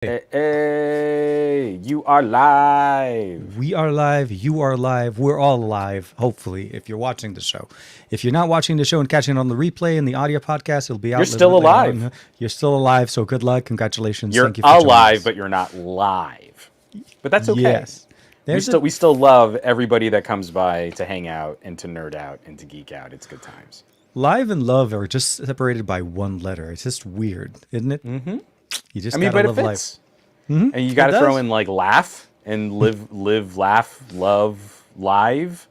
Hey, you are live. We are live. You are live. We're all live, hopefully, if you're watching the show. If you're not watching the show and catching it on the replay and the audio podcast, it'll be out You're a little still bit later alive. on. You're still alive, so good luck. Congratulations. You're Thank you for joining alive, us. but you're not live. But that's okay. Yes. We still love everybody that comes by to hang out and to nerd out and to geek out. It's good times. Live and love are just separated by one letter. It's just weird, isn't it? Mm-hmm. You just gotta but love it life. fits. Mm-hmm. And you got to throw in like laugh and live, laugh, love, live.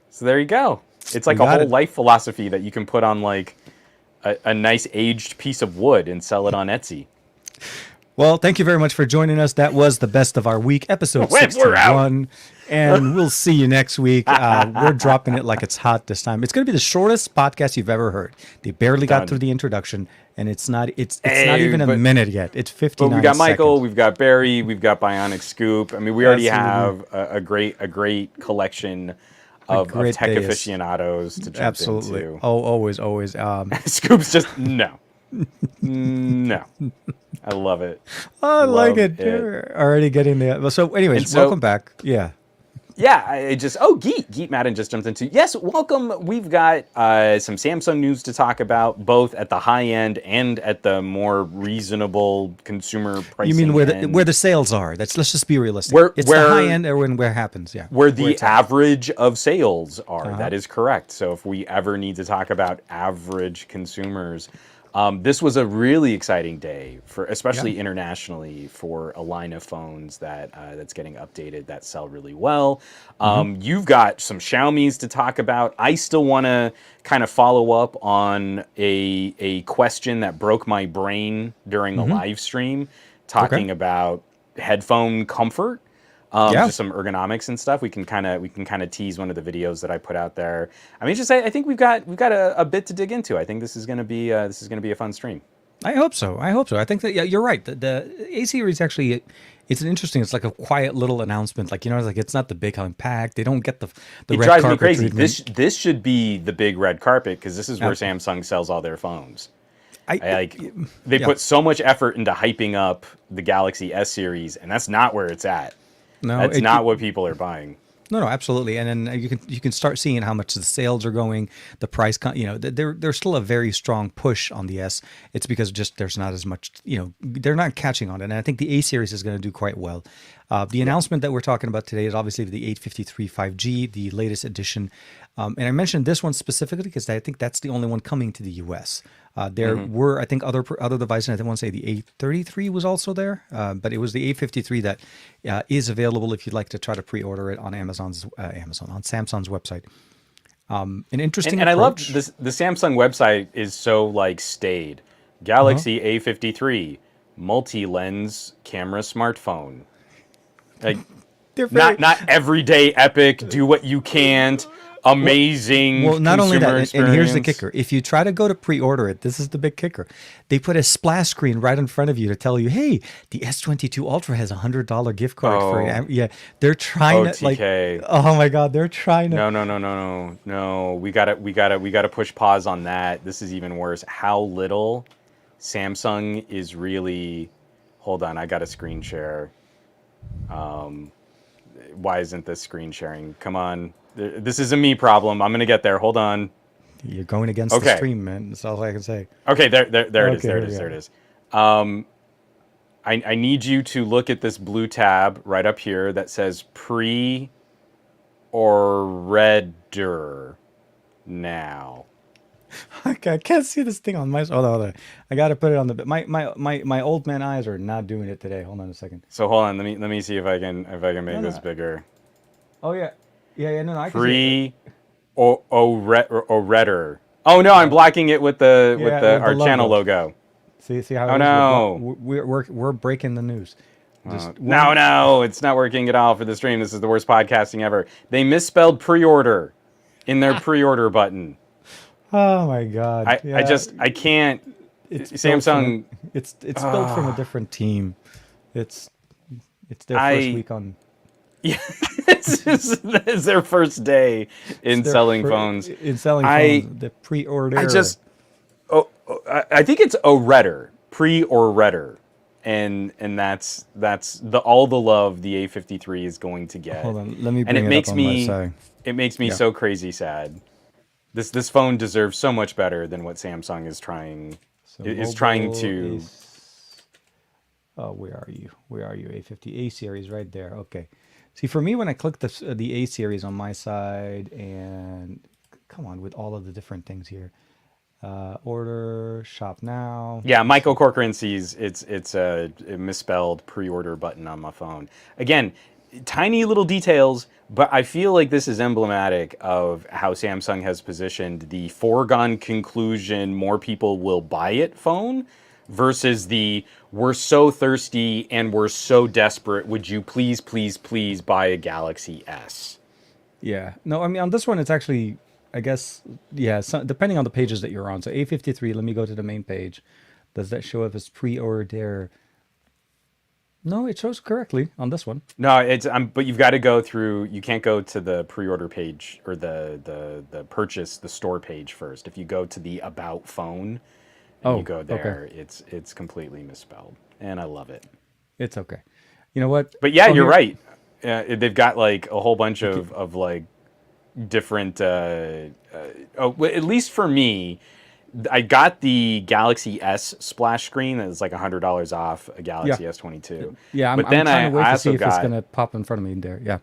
So there you go. It's like a whole life philosophy that you can put on like a nice aged piece of wood and sell it on Etsy. Well, thank you very much for joining us. That was the best of our week, episode 61. And we'll see you next week. We're dropping it like it's hot this time. It's going to be the shortest podcast you've ever heard. They barely got through the introduction, and it's not even a minute yet. It's 59 But we got Michael, seconds. we've got Barry, we've got Bionic Scoop. I mean, we already have a great collection of tech aficionados to jump into. Oh, always. Scoop's just no. I love it. I like it. You're already getting the. So, anyways, welcome back. Yeah. Yeah, Geet Madden just jumped into. Yes, welcome. We've got some Samsung news to talk about, both at the high end and at the more reasonable consumer pricing. You mean where the sales are? Let's just be realistic. It's the high end or where it happens, yeah. Where the average of sales are. That is correct. So if we ever need to talk about average consumers, this was a really exciting day especially internationally, for a line of phones that's getting updated that sell really well. You've got some Xiaomi's to talk about. I still want to kind of follow up on a question that broke my brain during the live stream, talking about headphone comfort. Just some ergonomics and stuff. We can kind of tease one of the videos that I put out there. I mean, I think we've got a bit to dig into. I think this is going to be a fun stream. I hope so. I think that you're right. The A series actually, it's like a quiet little announcement. Like, it's not the big impact. They don't get the it red drives carpet me crazy. treatment. This should be the big red carpet, because this is where Samsung sells all their phones. They put so much effort into hyping up the Galaxy S series, and that's not where it's at. No, that's not what people are buying. No, absolutely. And then you can start seeing how much the sales are going, the price. There's still a very strong push on the S. It's because just there's not as much. They're not catching on it. And I think the A series is going to do quite well. The announcement that we're talking about today is obviously the 853 5G, the latest edition. And I mentioned this one specifically because I think that's the only one coming to the US. There were, I think, other devices. I want to say the A33 was also there, but it was the A53 that is available if you'd like to try to pre-order it on on Samsung's website. An interesting and I love this. The Samsung website is so staid. Galaxy A53 multi-lens camera smartphone. Not everyday epic. Do what you can't. Amazing. Well, not only that, experience. and here's the kicker. If you try to go to pre-order it, this is the big kicker. They put a splash screen right in front of you to tell you, hey, the S22 Ultra has a $100 gift card for you. Yeah, they're trying to oh my God, they're trying to. No. We gotta push pause on that. This is even worse. How little Samsung is really. Hold on, I got a screen share. Why isn't this screen sharing? Come on. This is a me problem. I'm going to get there. Hold on. You're going against the stream, man. That's all I can say. Okay, there it is. I need you to look at this blue tab right up here that says pre-order now. Okay, I can't see this thing on my. Hold on. I got to put it on the. My old man eyes are not doing it today. Hold on a second. So hold on. Let me see if I can make this bigger. Oh yeah. No, I can see it. Redder. Oh no, I'm blocking it with our channel logo. See how? Oh no, we're breaking the news. No, it's not working at all for the stream. This is the worst podcasting ever. They misspelled pre-order in their pre-order button. Oh my God! I can't. Samsung. It's built from a different team. It's their first week on. Yeah, it's their first day in selling phones. The pre-order. I think it's pre-order, and that's all the love the A53 is going to get. Hold on, let me And bring it up on my side. it makes me Yeah. so crazy sad. This phone deserves so much better than what Samsung So is trying mobile to. oh, where are you? Where are you? A50 A series right there. Okay. See, for me, when I click the A series on my side, and come on with all of the different things here, order, shop now. Yeah, Let's Michael see. Corcoran sees it's a misspelled pre-order button on my phone. Again, tiny little details, but I feel like this is emblematic of how Samsung has positioned the foregone conclusion more people will buy it phone versus the we're so thirsty and we're so desperate, would you please, please, please buy a Galaxy S? Yeah. No, I mean on this one, it's actually, I guess, yeah. So, depending on the pages that you're on. So A53. Let me go to the main page. Does that show if it's pre-order? No, it shows correctly on this one. No, but you've got to go through. You can't go to the pre-order page or the purchase the store page first. If you go to the about phone and you Oh, go okay. there, it's completely misspelled, and I love it. It's okay. You know what? But yeah, Oh, you're here. right. They've got like a whole bunch Okay. of like different. Well, at least for me, I got the Galaxy S splash screen that was like $100 off a Yeah. Galaxy S22. Yeah, I'm But I'm then trying to wait I to see also if it's got gonna pop in front of me in there. Yeah.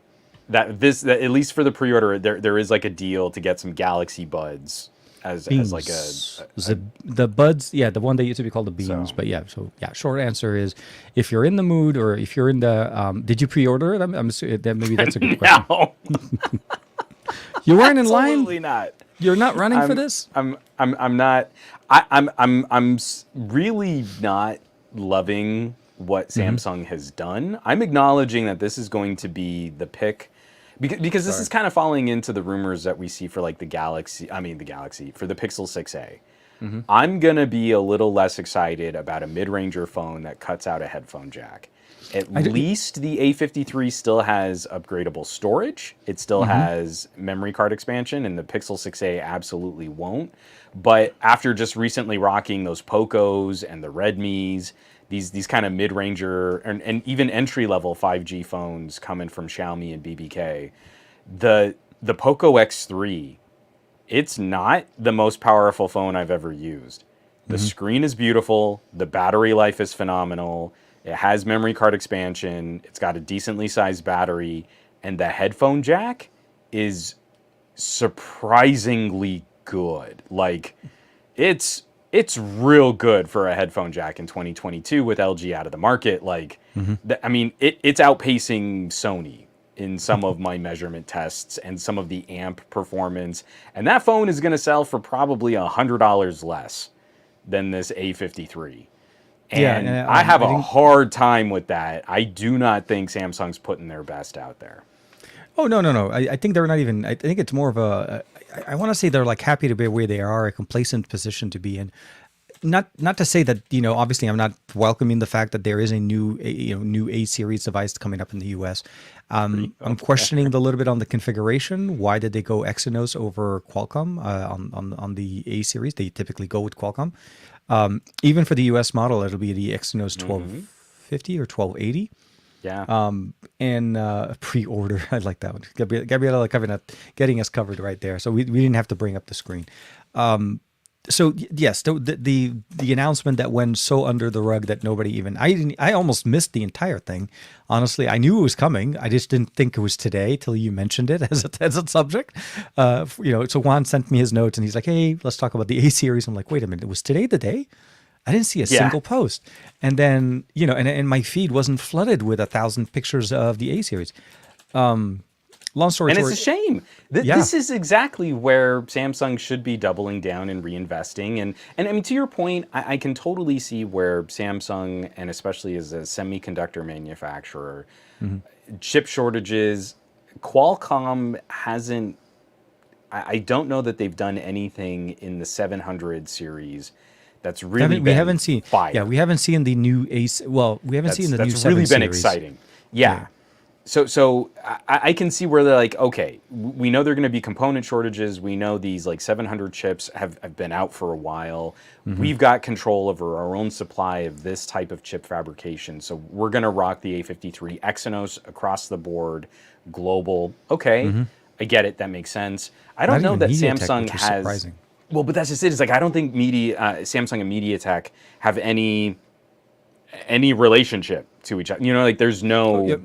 that at least for the pre-order there is like a deal to get some Galaxy Buds as like Beams. a The buds, yeah, the one that used to be called the beams. so But yeah, so yeah, short answer is if you're in the mood or if you're in the did you pre-order it? That maybe that's a good question. no, You weren't in line? absolutely not. You're not running for I'm this? I'm not really not loving what Mm-hmm. Samsung has done. I'm acknowledging that this is going to be the pick because this Sorry. is kind of falling into the rumors that we see for like the Galaxy for the Pixel 6a. Mm-hmm. I'm going to be a little less excited about a mid-ranger phone that cuts out a headphone jack. At I do, least the A53 still has upgradable storage. It still mm-hmm. has memory card expansion, and the Pixel 6a absolutely won't. But after just recently rocking those Pocos and the Redmis, these kind of mid-ranger and even entry-level 5G phones coming from Xiaomi and BBK, the Poco X3, it's not the most powerful phone I've ever used. The Mm-hmm. screen is beautiful. The battery life is phenomenal. It has memory card expansion. It's got a decently sized battery. And the headphone jack is surprisingly good. Like, it's real good for a headphone jack in 2022 with LG out of the market. Like, Mm-hmm. I mean, it's outpacing Sony in some of my measurement tests and some of the amp performance. And that phone is going to sell for probably $100 less than this A53. Yeah, And and I have I a think. hard time with that. I do not think Samsung's putting their best out there. Oh no, no, no. I think they're not even. I think it's more of a. I want to say they're like happy to be where they are, a complacent position to be in. Not to say that obviously I'm not welcoming the fact that there is a new A series device coming up in the U.S. I'm questioning a little bit on the configuration. Why did they go Exynos over Qualcomm on the A series? They typically go with Qualcomm. Even for the U.S. model, it'll be the Exynos 1250 or 1280. Yeah. And pre-order. I like that one. Gabriella getting us covered right there. So we didn't have to bring up the screen. So yes, the announcement that went so under the rug that nobody even I almost missed the entire thing. Honestly, I knew it was coming. I just didn't think it was today till you mentioned it as a subject. So Juan sent me his notes and he's like, "Hey, let's talk about the A series." I'm like, "Wait a minute, was today the day?" I didn't see a Yeah. single post. And then, and my feed wasn't flooded with 1,000 pictures of the A series. Long story And it's short, a shame. yeah. This is exactly where Samsung should be doubling down and reinvesting. And I mean, to your point, I can totally see where Samsung, and especially as a semiconductor manufacturer, chip shortages, Qualcomm hasn't. I don't know that they've done anything in the 700 series that's really we been haven't seen, fire. yeah, we haven't seen the new Ace. Well, we haven't seen the new That's 7 really been series. exciting. Yeah. I can see where they're like, okay, we know there are going to be component shortages. We know these like 700 chips have been out for a while. Mm-hmm. We've got control over our own supply of this type of chip fabrication. So we're going to rock the A53 Exynos across the board, global. Okay, Mm-hmm. I get it. That makes sense. I don't Not know even that MediaTek, Samsung which was has. surprising. Well, but that's just it. It's like I don't think Samsung and MediaTek have any relationship to each other. You know, like there's Yeah, no.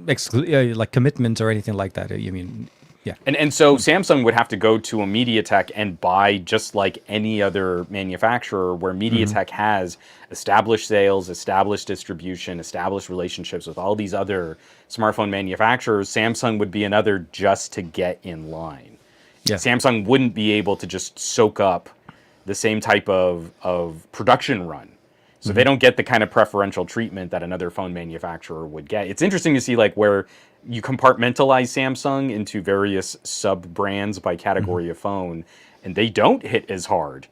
like commitments or anything like that. You mean, yeah. And so Samsung would have to go to a MediaTek and buy just like any other manufacturer where Mm-hmm. MediaTek has established sales, established distribution, established relationships with all these other smartphone manufacturers. Samsung would be another just to get in line. Yeah. Samsung wouldn't be able to just soak up the same type of production run. So they don't get the kind of preferential treatment that another phone manufacturer would get. It's interesting to see like where you compartmentalize Samsung into various sub brands by Mm-hmm. category of phone, and they don't hit as hard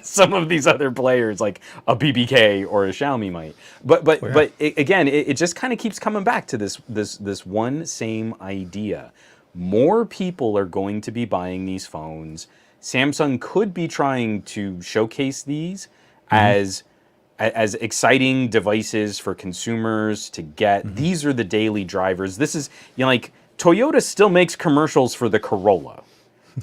some of these other players like a BBK or a Xiaomi might. Oh, yeah. Again, it just kind of keeps coming back to this one same idea. More people are going to be buying these phones. Samsung could be trying to showcase these Mm-hmm. as exciting devices for consumers to get. Mm-hmm. These are the daily drivers. This is, you know, like Toyota still makes commercials for the Corolla,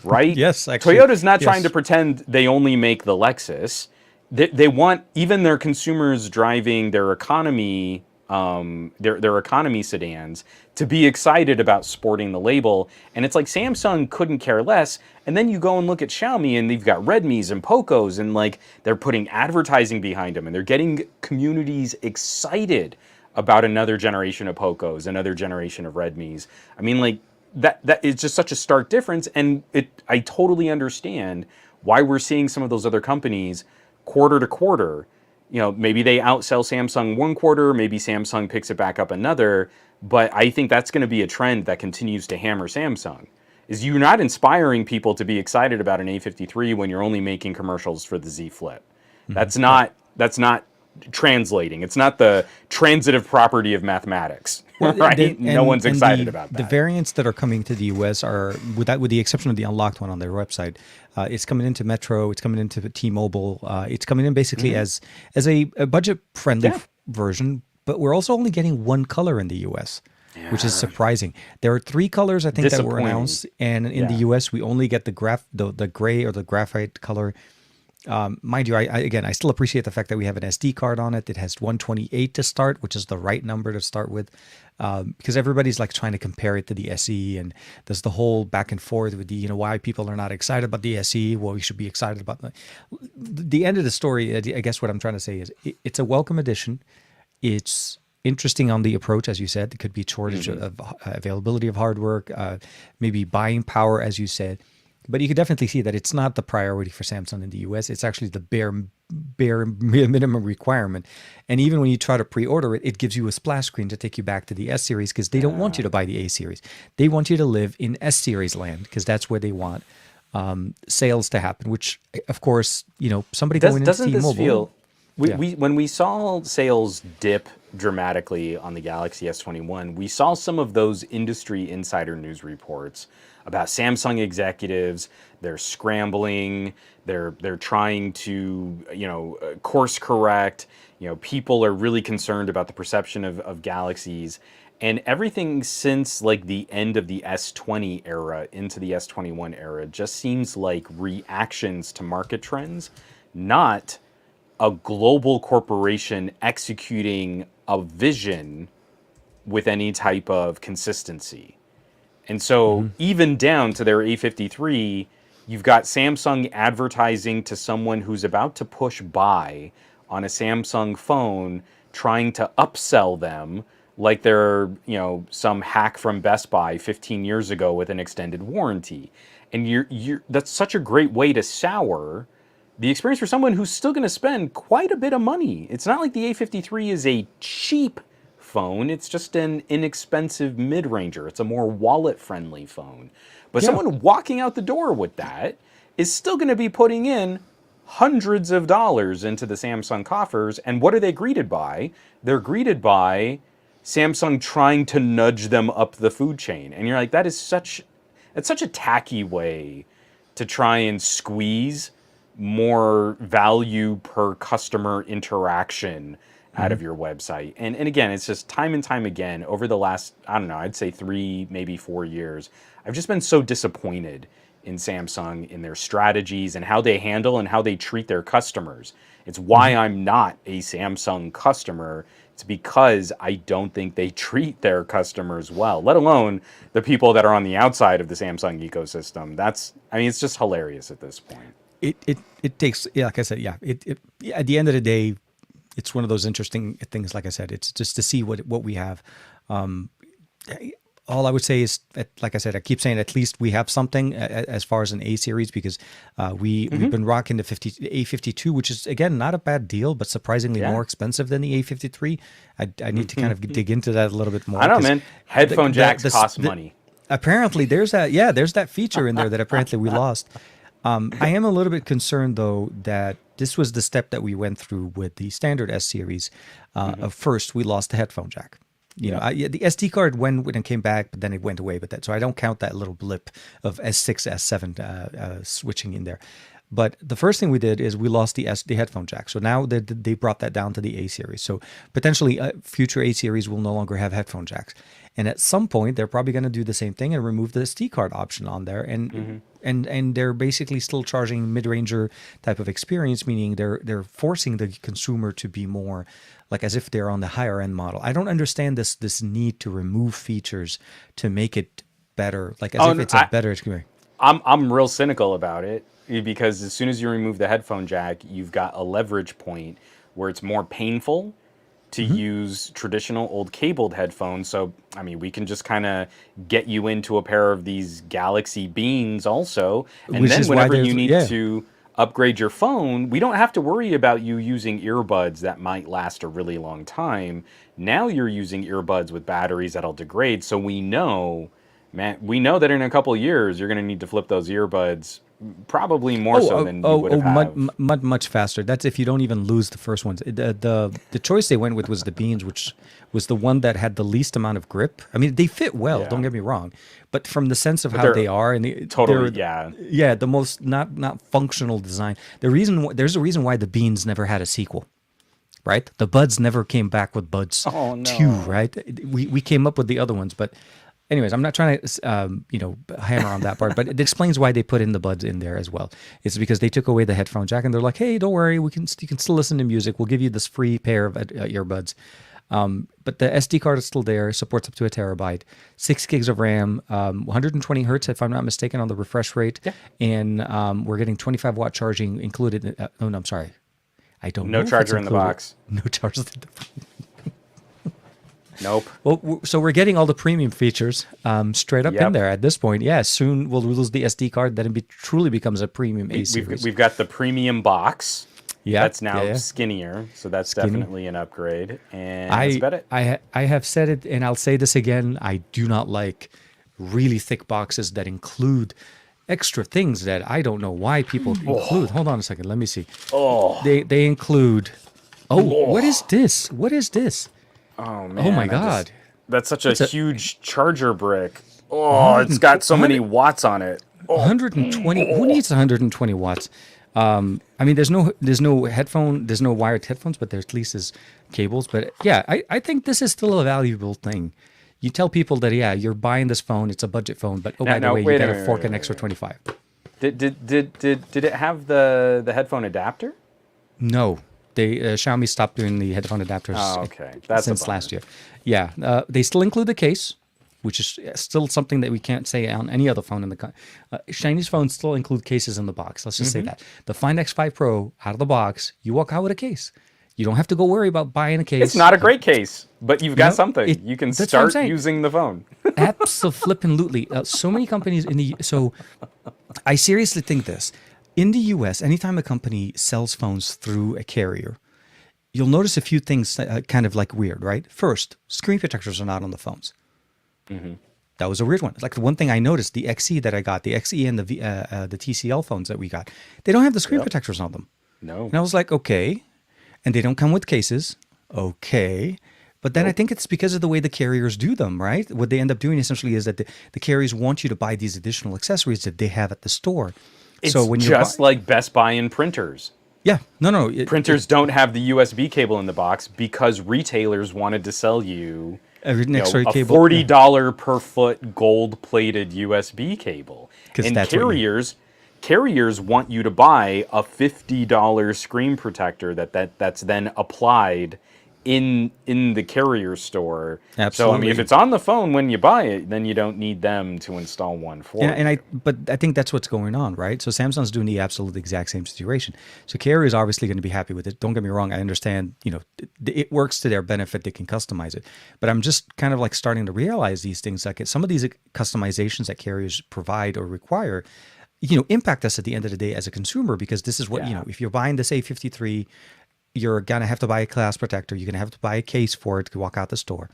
right? Yes, actually. Toyota's not trying Yes. to pretend they only make the Lexus. They want even their consumers driving their economy, their economy sedans to be excited about sporting the label. And it's like Samsung couldn't care less. And then you go and look at Xiaomi and they've got Redmi's and Pocos and like they're putting advertising behind them and they're getting communities excited about another generation of Pocos, another generation of Redmi's. I mean, like that is just such a stark difference. And I totally understand why we're seeing some of those other companies quarter to quarter. You know, maybe they outsell Samsung one quarter, maybe Samsung picks it back up another, but I think that's going to be a trend that continues to hammer Samsung. Is you're not inspiring people to be excited about an A53 when you're only making commercials for the Z Flip. That's not translating. It's not the transitive property of mathematics, right? No one's excited about that. The variants that are coming to the US are, with the exception of the unlocked one on their website, it's coming into Metro, it's coming into T-Mobile, it's coming in basically as a budget friendly version, but we're also only getting one color in the US. Which is surprising. There are 3 colors I think that were announced, and in the US we only get the gray or the graphite color. Mind you, I still appreciate the fact that we have an SD card on it. It has 128 to start, which is the right number to start with, because everybody's like trying to compare it to the SE, and there's the whole back and forth with the why people are not excited about the SE. Well, we should be excited about the end of the story. I guess what I'm trying to say is it's a welcome addition. It's interesting on the approach, as you said. There could be shortage of availability of hard work, maybe buying power, as you said. But you could definitely see that it's not the priority for Samsung in the US. It's actually the bare minimum requirement. And even when you try to pre-order it, it gives you a splash screen to take you back to the S series because they don't want you to buy the A series. They want you to live in S series land because that's where they want sales to happen. Which, of course, somebody going into Doesn't T-Mobile. this feel? When we saw sales dip dramatically on the Galaxy S21, we saw some of those industry insider news reports about Samsung executives. They're scrambling. They're trying to course correct. People are really concerned about the perception of Galaxies. And everything since like the end of the S20 era into the S21 era just seems like reactions to market trends, not a global corporation executing a vision with any type of consistency. And so even down to their A53, you've got Samsung advertising to someone who's about to push buy on a Samsung phone, trying to upsell them like they're, some hack from Best Buy 15 years ago with an extended warranty. And that's such a great way to sour the experience for someone who's still going to spend quite a bit of money. It's not like the A53 is a cheap phone. It's just an inexpensive mid-ranger. It's a more wallet-friendly phone. But someone walking out the door with that is still going to be putting in hundreds of dollars into the Samsung coffers. And what are they greeted by? They're greeted by Samsung trying to nudge them up the food chain. And you're like, that's such a tacky way to try and squeeze more value per customer interaction out of your website. And again, it's just time and time again over the last, I don't know, I'd say 3, maybe 4 years, I've just been so disappointed in Samsung, in their strategies and how they handle and how they treat their customers. It's why I'm not a Samsung customer. It's because I don't think they treat their customers well, let alone the people that are on the outside of the Samsung ecosystem. It's just hilarious at this point. It takes, yeah, like I said, yeah. It at the end of the day, it's one of those interesting things. Like I said, it's just to see what we have. All I would say is, like I said, I keep saying at least we have something as far as an A series, because we've been rocking the A52, which is, again, not a bad deal, but surprisingly more expensive than the A53. I need to kind of dig into that a little bit more. I don't know, man. Headphone jacks cost money. Apparently, there's that feature in there that apparently we lost. I am a little bit concerned, though, that this was the step that we went through with the standard S series. First, we lost the headphone jack. You know, the SD card went and came back, but then it went away with that. So I don't count that little blip of S6, S7 switching in there. But the first thing we did is we lost the headphone jack. So now they brought that down to the A series. So potentially future A series will no longer have headphone jacks. And at some point, they're probably going to do the same thing and remove the SD card option on there. And they're basically still charging mid-ranger type of experience, meaning they're forcing the consumer to be more like as if they're on the higher end model. I don't understand this need to remove features to make it better, like as if it's a better experience. I'm real cynical about it, because as soon as you remove the headphone jack, you've got a leverage point where it's more painful to use traditional old cabled headphones. So, I mean, we can just kind of get you into a pair of these Galaxy Beans also. And then whenever you need to upgrade your phone, we don't have to worry about you using earbuds that might last a really long time. Now you're using earbuds with batteries that'll degrade. So we know that in a couple of years, you're going to need to flip those earbuds probably more so than you would have. Much faster. That's if you don't even lose the first ones. The choice they went with was the Beans, which was the one that had the least amount of grip. I mean, they fit well. Don't get me wrong, but from the sense of how they are and the most not functional design. There's a reason why the Beans never had a sequel. Right, the Buds never came back with Buds 2. Right, we came up with the other ones, but. Anyways, I'm not trying to, hammer on that part, but it explains why they put in the Buds in there as well. It's because they took away the headphone jack, and they're like, "Hey, don't worry, you can still listen to music. We'll give you this free pair of earbuds." But the SD card is still there. Supports up to 1 terabyte, 6 gigs of RAM, 120 hertz, if I'm not mistaken, on the refresh rate, and we're getting 25-watt charging included. No, I'm sorry, I don't. No charger in the box. No charger in the box. Nope. Well, so we're getting all the premium features straight up in there at this point. Yeah, soon we'll lose the SD card. Then it truly becomes a premium A series. We've got the premium box. Yeah, that's now skinnier, so that's definitely an upgrade. And that's about it. I have said it, and I'll say this again. I do not like really thick boxes that include extra things that I don't know why people include. Hold on a second. Let me see. They include. What is this? What is this? Oh man! Oh my God! That's such a huge charger brick. Oh, it's got so many watts on it. 120. Who needs 120 watts? I mean, there's no headphone, there's no wired headphones, but there at least is cables. But yeah, I think this is still a valuable thing. You tell people that you're buying this phone, it's a budget phone, but by the way, you got to fork an extra 25. Did it have the headphone adapter? No. Xiaomi stopped doing the headphone adapters since last year. Yeah, they still include the case, which is still something that we can't say on any other phone in the Chinese phones still include cases in the box. Let's just say that. The Find X5 Pro, out of the box, you walk out with a case. You don't have to go worry about buying a case. It's not a great case, but you've got something. You can start using the phone. Absolutely. So many companies so I seriously think this. In the US, anytime a company sells phones through a carrier, you'll notice a few things kind of like weird, right? First, screen protectors are not on the phones. That was a weird one. Like the one thing I noticed, the XE that I got, the XE and the TCL phones that we got, they don't have the screen protectors on them. No. And I was like, okay. And they don't come with cases. Okay. But then I think it's because of the way the carriers do them, right? What they end up doing essentially is that the carriers want you to buy these additional accessories that they have at the store. It's So when just like Best Buy and printers. yeah, no, Printers don't have the USB cable in the box because retailers wanted to sell you, every next a cable, $40 per foot gold-plated USB cable. 'Cause And that's what carriers want you to buy a $50 screen protector that's then applied in the carrier store. So I Absolutely. mean, if it's on the phone when you buy it, then you don't need them to install one for you. But I think that's what's going on, right? So Samsung's doing the absolute exact same situation. So carrier is obviously going to be happy with it. Don't get me wrong. I understand, it works to their benefit. They can customize it. But I'm just kind of like starting to realize these things. Like some of these customizations that carriers provide or require, impact us at the end of the day as a consumer, because this is what, if you're buying this A53, you're going to have to buy a glass protector. You're going to have to buy a case for it to walk out the store.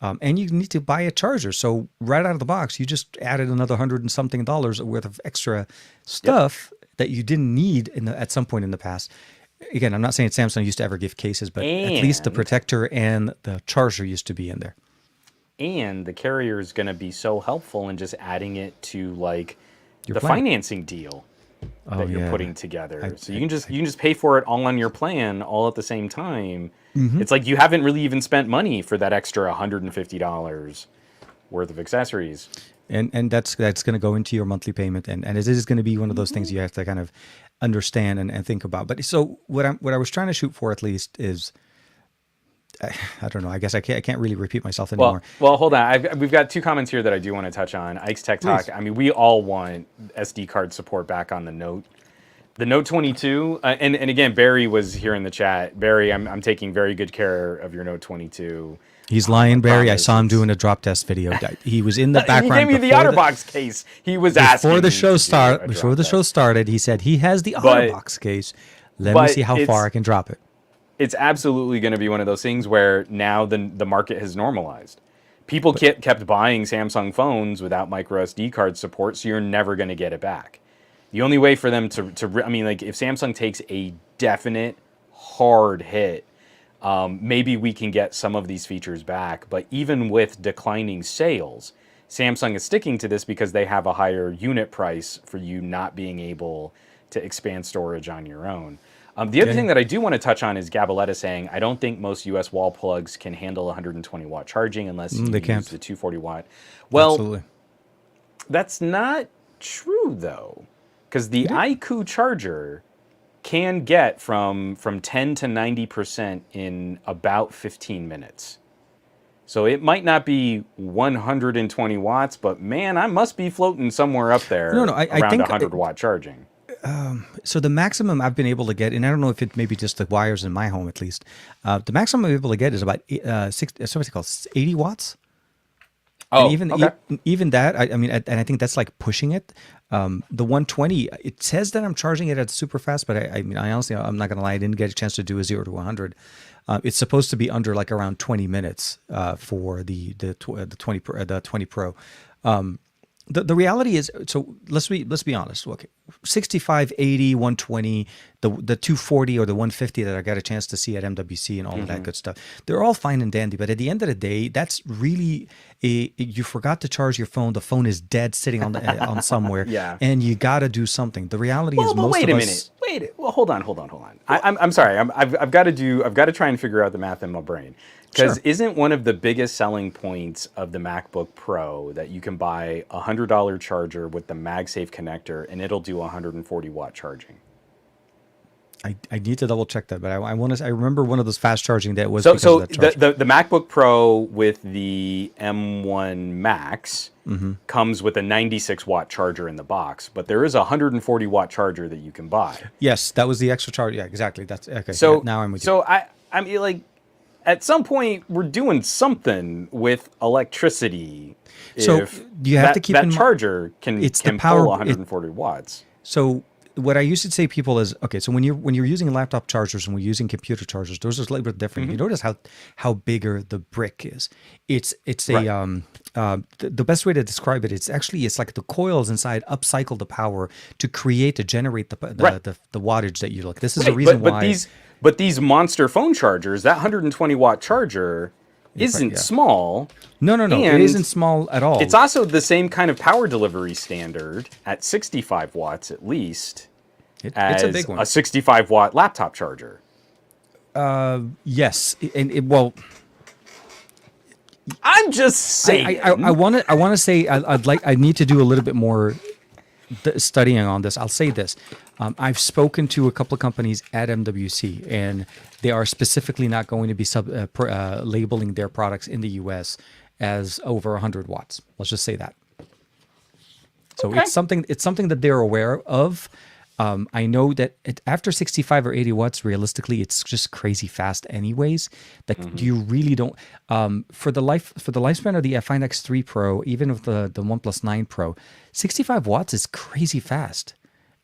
And you need to buy a charger. So right out of the box, you just added another $100 and something worth of extra stuff that you didn't need at some point in the past. Again, I'm not saying Samsung used to ever give cases, but at least the protector and the charger used to be in there. And the carrier is going to be so helpful in just adding it to like Your the plan. financing deal that you're yeah. putting together. So you can just pay for it all on your plan all at the same time. It's like you haven't really even spent money for that extra $150 worth of accessories. And that's going to go into your monthly payment, and it is going to be one of those things you have to kind of understand and think about. But so what I was trying to shoot for at least is, I don't know. I guess I can't really repeat myself anymore. Well, hold on. We've got two comments here that I do want to touch on. Ike's Tech Talk. Please. I mean, we all want SD card support back on the Note. The Note 22, and again, Barry was here in the chat. Barry, I'm taking very good care of your Note 22. He's lying, Barry. I saw him doing a drop test video. He was in the background. He gave me the OtterBox case. He was asking before the show started. He said he has the OtterBox case. Let me see how far I can drop it. It's absolutely going to be one of those things where now the market has normalized. People kept buying Samsung phones without micro SD card support, so you're never going to get it back. The only way for them I mean, like if Samsung takes a definite hard hit, maybe we can get some of these features back. But even with declining sales, Samsung is sticking to this because they have a higher unit price for you not being able to expand storage on your own. The other thing that I do want to touch on is Gabaletta saying, I don't think most US wall plugs can handle 120 watt charging unless you use the 240 watt. Well, Absolutely. That's not true though, because the iQOO charger can get from 10 to 90% in about 15 minutes. So it might not be 120 watts, but man, I must be floating somewhere up there around 100 watt charging. So the maximum I've been able to get, and I don't know if it may be just the wires in my home at least, the maximum I'm able to get is about 80 watts. Oh, and even that, I mean, and I think that's like pushing it. The 120, it says that I'm charging it at super fast, but I mean, I honestly, I'm not gonna lie, I didn't get a chance to do a 0 to 100. It's supposed to be under like around 20 minutes for the 20 Pro. The reality is, so let's be honest. Okay, 65, 80, 120, the 240 or the 150 that I got a chance to see at MWC and all of that good stuff. They're all fine and dandy, but at the end of the day, that's really you forgot to charge your phone. The phone is dead, sitting on somewhere, and you got to do something. The reality is, most wait of a us. minute. Well, hold on. I'm sorry. I've got to try and figure out the math in my brain. Because isn't one of the biggest selling points of the MacBook Pro that you can buy a $100 charger with the MagSafe connector and it'll do 140 watt charging? I need to double check that, but I remember one of those fast charging that was so of that the MacBook Pro with the M1 Max comes with a 96 watt charger in the box, but there is a 140 watt charger that you can buy. Yes, that was the extra charge. Yeah, exactly. That's okay. So now I'm with you. So I mean, like, at some point, we're doing something with electricity. So you have to keep in mind that charger can pull 140 watts. So what I used to say to people is, okay, so when you're using laptop chargers and we're using computer chargers, those are a little bit different. You notice how bigger the brick is. It's the best way to describe it. It's like the coils inside upcycle the power to generate the wattage that you look. This is the reason why. But these monster phone chargers, that 120 watt charger, isn't small. No, it and isn't small at all. It's also the same kind of power delivery standard at 65 watts at least It's a big one. a 65 watt laptop charger. Yes, well, I'm just saying. I want to say I need to do a little bit more studying on this. I'll say this. I've spoken to a couple of companies at MWC, and they are specifically not going to be labeling their products in the US as over 100 watts. Let's just say that. So Okay. it's something that they're aware of. I know that after 65 or 80 watts, realistically, it's just crazy fast anyways. That you really don't, for the lifespan of the Find X3 Pro, even with the OnePlus 9 Pro, 65 watts is crazy fast.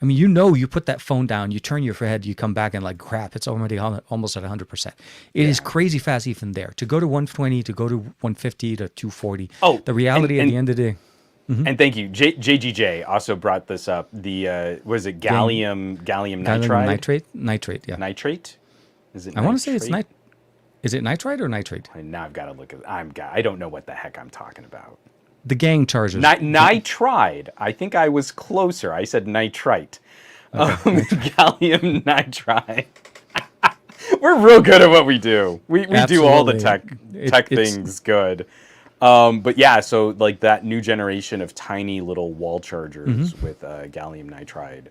I mean, you put that phone down, you turn your head, you come back and like, crap, it's already almost at 100%. It is crazy fast even there. To go to 120, to go to 150, to 240. Oh, the reality at the end of the day. And thank you. JGJ also brought this up. The was it gallium nitride? Nitrate, yeah. Nitrate? Is it? I want to say it's nitrate? Is it nitrite or nitrate? Now I've got to look at. I don't know what the heck I'm talking about. The gang charges. Nitride. I think I was closer. I said nitrite. Okay. Gallium nitride. We're real good at what we do. We do all the tech things good. But yeah, so like that new generation of tiny little wall chargers with gallium nitride,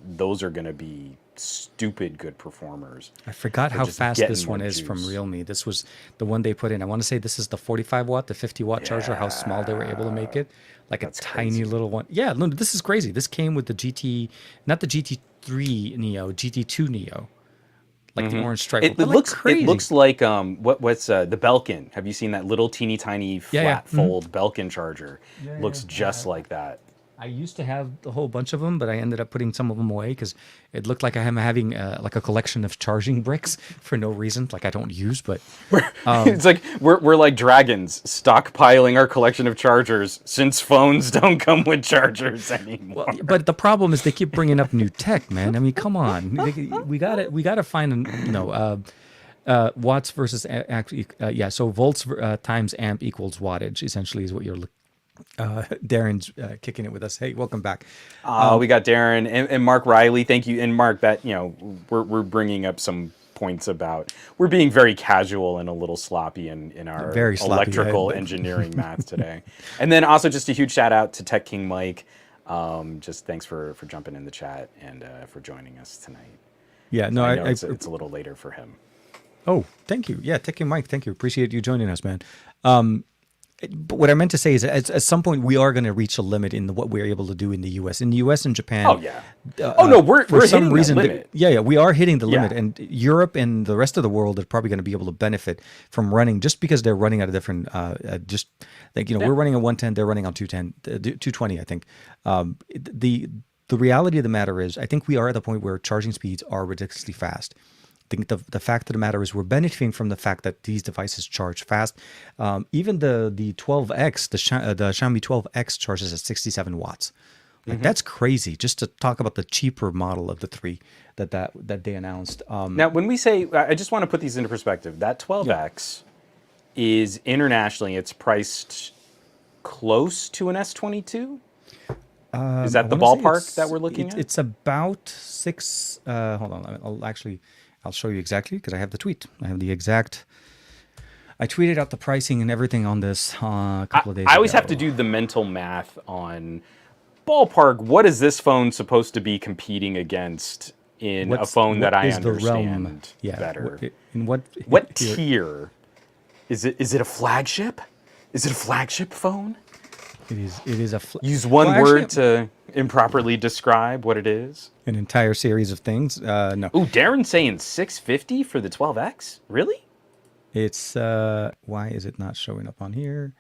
those are going to be stupid good performers. I forgot how fast this one is from juice. Realme. This was the one they put in. I want to say this is the 45 watt, the 50 watt charger, how small they were able to make it. Like a tiny little one. Yeah, no, this is crazy. This came with the GT, not the GT3 Neo, GT2 Neo. Like the orange stripe. It looks like what's the Belkin? Have you seen that little teeny tiny flat fold Belkin charger? Looks just like that. I used to have a whole bunch of them, but I ended up putting some of them away because it looked like I'm having like a collection of charging bricks for no reason, like I don't use. But it's like we're like dragons stockpiling our collection of chargers since phones don't come with chargers anymore. Well, but the problem is they keep bringing up new tech, man. I mean, come on, we gotta find watts versus So volts times amp equals wattage essentially is what you're looking. Darren's kicking it with us. Hey, welcome back. We got Darren and Mark Riley. Thank you. And Mark, that we're bringing up some points about we're being very casual and a little sloppy in our electrical engineering math today. And then also just a huge shout out to Tech King Mike. Just thanks for jumping in the chat and for joining us tonight. Yeah, no, I know it's a little later for him. Oh, thank you. Yeah, Tech King Mike, thank you. Appreciate you joining us, man. But what I meant to say is at some point we are going to reach a limit in what we're able to do in the U.S. In the U.S. and Japan. Oh, yeah. We're for some hitting reason, the limit. we are hitting the limit. And Europe and the rest of the world are probably going to be able to benefit from running just because they're running at a different, we're running on 110, they're running on 210, 220, I think. The reality of the matter is I think we are at the point where charging speeds are ridiculously fast. I think the fact of the matter is we're benefiting from the fact that these devices charge fast. Even the 12X, the Xiaomi 12X charges at 67 watts. Like that's crazy. Just to talk about the cheaper model of the three that they announced. Now, when we say, I just want to put these into perspective. That 12X is internationally, it's priced close to an S22. Is that the ballpark that we're looking at? It's about six. Hold on, I'll show you exactly because I have the tweet. I have the exact. I tweeted out the pricing and everything on this a couple of days ago. I always have to do the mental math on ballpark. What is this phone supposed to be competing against in a phone that I understand better? In what tier? Is it a flagship? Is it a flagship phone? It is a. Use one word to improperly describe what it is. An entire series of things. No. Ooh, Darren's saying 650 for the 12X. Really? It's why is it not showing up on here?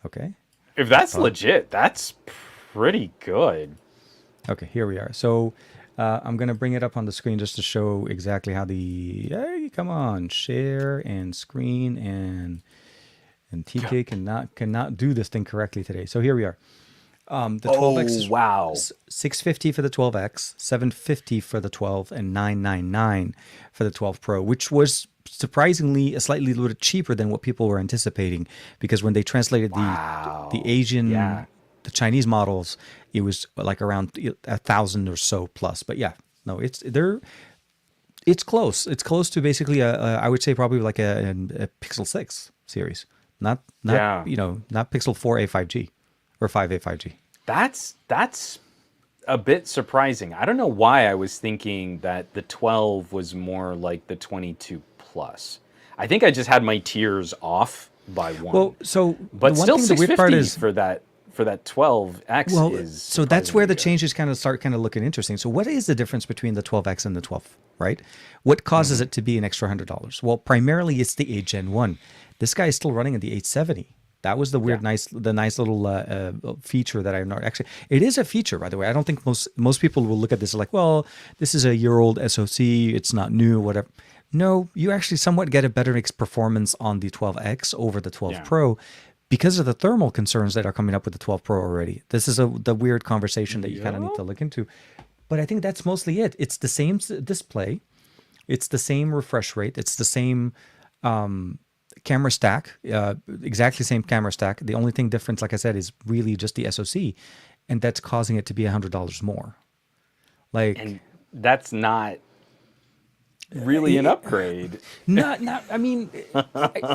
Okay. If that's legit, that's pretty good. Okay, here we are. So I'm gonna bring it up on the screen just to show exactly how hey, come on, share and screen and TK cannot do this thing correctly today. So here we are. The 12X Oh, is wow. 650 for the 12X, 750 for the 12, and 999 for the 12 Pro, which was surprisingly a slightly little bit cheaper than what people were anticipating. Because when they translated the Wow. Asian, Yeah. the Chinese models, it was like around 1,000 or so plus. But yeah, no, it's close. It's close to basically I would say probably like a Pixel 6 series, not Yeah. not Pixel 4a 5G or 5a 5G. That's a bit surprising. I don't know why I was thinking that the 12 was more like the 22 plus. I think I just had my tiers off by one. Well, so the But one still thing, the weird part 650 is, for that 12X well, is so that's where surprisingly the good. changes kind of start kind of looking interesting. So what is the difference between the 12X and the 12, right? What causes it to be an extra $100? Well, primarily it's the 8 Gen 1. This guy is still running at the 870. That was the Yeah. weird, nice little feature that I'm not actually. It is a feature, by the way. I don't think most people will look at this like, well, this is a year-old SoC. It's not new, whatever. No, you actually somewhat get a better performance on the 12X over the 12 Yeah. Pro because of the thermal concerns that are coming up with the 12 Pro already. This is the weird conversation that you kind of need to look into. But I think that's mostly it. It's the same display. It's the same refresh rate. It's the same camera stack, exactly same camera stack. The only thing different, like I said, is really just the SoC, and that's causing it to be $100 more. Like, And that's not really an upgrade. not. I mean,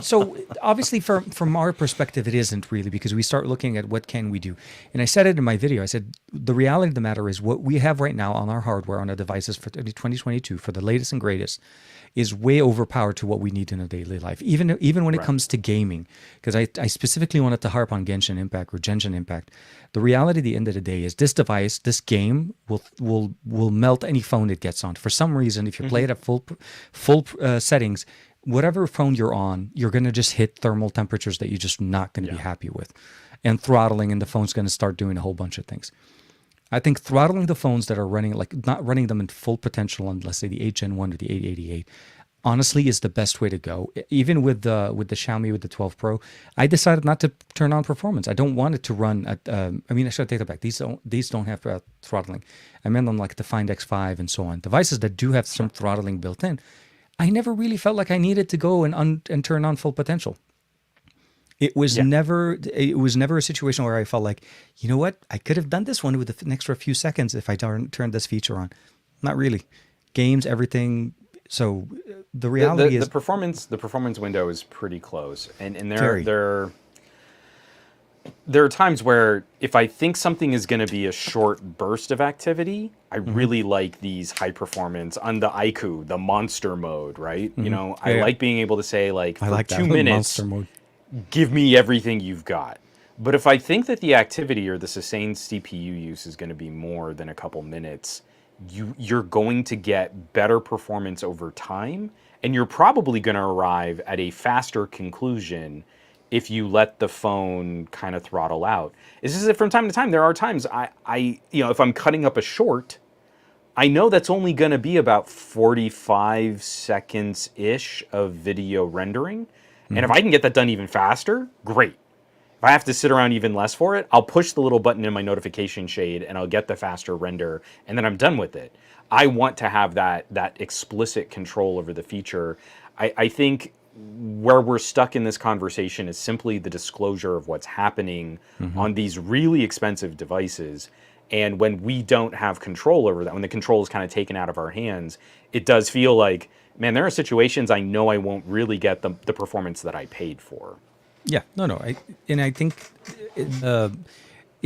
so obviously, from our perspective, it isn't really, because we start looking at what can we do. And I said it in my video. I said the reality of the matter is what we have right now on our hardware, on our devices for 2022, for the latest and greatest, is way overpowered to what we need in a daily life. Even when it Right. comes to gaming, because I specifically wanted to harp on Genshin Impact or Genshin Impact. The reality at the end of the day is this device, this game will melt any phone it gets on. For some reason, if you play it at full settings, whatever phone you're on, you're going to just hit thermal temperatures that you're just not going to be Yeah. happy with, and throttling, and the phone's going to start doing a whole bunch of things. I think throttling the phones that are running, like not running them in full potential on, let's say, the 8 Gen 1 or the 888, honestly is the best way to go. Even with the Xiaomi, with the 12 Pro, I decided not to turn on performance. I don't want it to run at, I mean, I should take that back. These don't have throttling. I meant on like the Find X5 and so on. Devices that do have some throttling built in. I never really felt like I needed to go and turn on full potential. It was Yeah. never a situation where I felt like, you know what, I could have done this one with an extra few seconds if I turned this feature on. Not really. Games, everything. So the reality is The performance window is pretty close, and very. there are times where if I think something is going to be a short burst of activity, I really like these high performance on the IQ, the monster mode, right? You know, I Yeah. like being able to say like I for like that 2 minutes, monster mode. give me everything you've got. But if I think that the activity or the sustained CPU use is going to be more than a couple minutes, you're going to get better performance over time, and you're probably going to arrive at a faster conclusion if you let the phone kind of throttle out. It's just that from time to time, there are times if I'm cutting up a short, I know that's only going to be about 45 seconds ish of video rendering. And if I can get that done even faster, great. If I have to sit around even less for it, I'll push the little button in my notification shade and I'll get the faster render, and then I'm done with it. I want to have that explicit control over the feature. I think where we're stuck in this conversation is simply the disclosure of what's happening on these really expensive devices. And when we don't have control over that, when the control is kind of taken out of our hands, it does feel like, man, there are situations I know I won't really get the performance that I paid for. Yeah, no. I think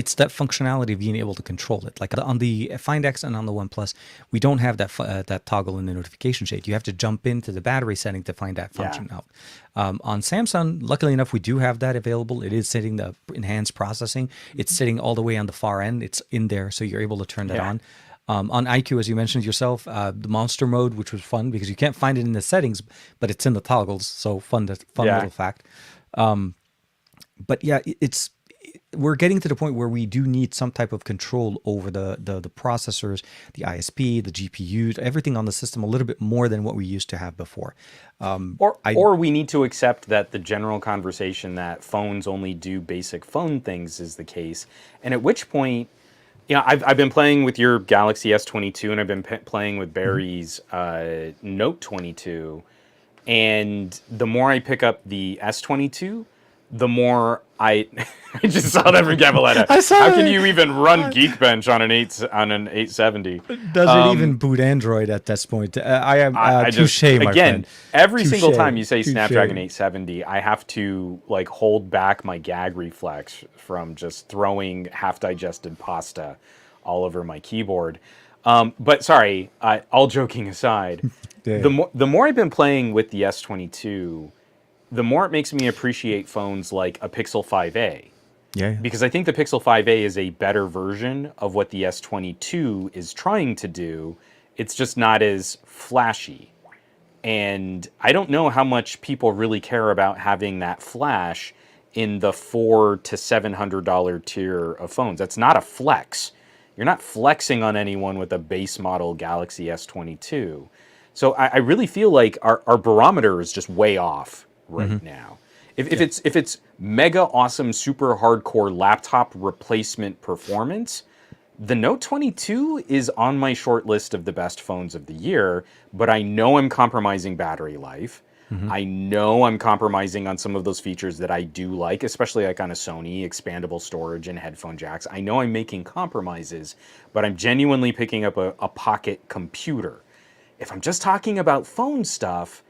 it's that functionality of being able to control it. Like on the Find X and on the OnePlus, we don't have that toggle in the notification shade. You have to jump into the battery setting to find that function out. On Samsung, luckily enough, we do have that available. It is sitting the enhanced processing. It's sitting all the way on the far end. It's in there, so you're able to turn that on. On IQ, as you mentioned yourself, the monster mode, which was fun because you can't find it in the settings, but it's in the toggles. So fun Yeah. little fact. But yeah, we're getting to the point where we do need some type of control over the processors, the ISP, the GPUs, everything on the system a little bit more than what we used to have before. Or we need to accept that the general conversation that phones only do basic phone things is the case, and at which point, I've been playing with your Galaxy S22, and I've been playing with Barry's Note 22, and the more I pick up the S22, the more I I just saw that from Gavaletta. I saw How can it. you even run Geekbench on an 870? Does it even boot Android at this point? I am I touche, just my again friend. every single Touche, time you say touche. Snapdragon 870, I have to like hold back my gag reflex from just throwing half-digested pasta all over my keyboard. But sorry, all joking aside, Yeah. the more I've been playing with the S22, the more it makes me appreciate phones like a Pixel 5a. Yeah. Because I think the Pixel 5a is a better version of what the S22 is trying to do. It's just not as flashy. And I don't know how much people really care about having that flash in the $400 to $700 tier of phones. That's not a flex. You're not flexing on anyone with a base model Galaxy S22. So I really feel like our barometer is just way off right now. If it's mega awesome, super hardcore laptop replacement performance, the Note 22 is on my short list of the best phones of the year, but I know I'm compromising battery life. I know I'm compromising on some of those features that I do like, especially like on a Sony, expandable storage and headphone jacks. I know I'm making compromises, but I'm genuinely picking up a pocket computer. If I'm just talking about phone stuff,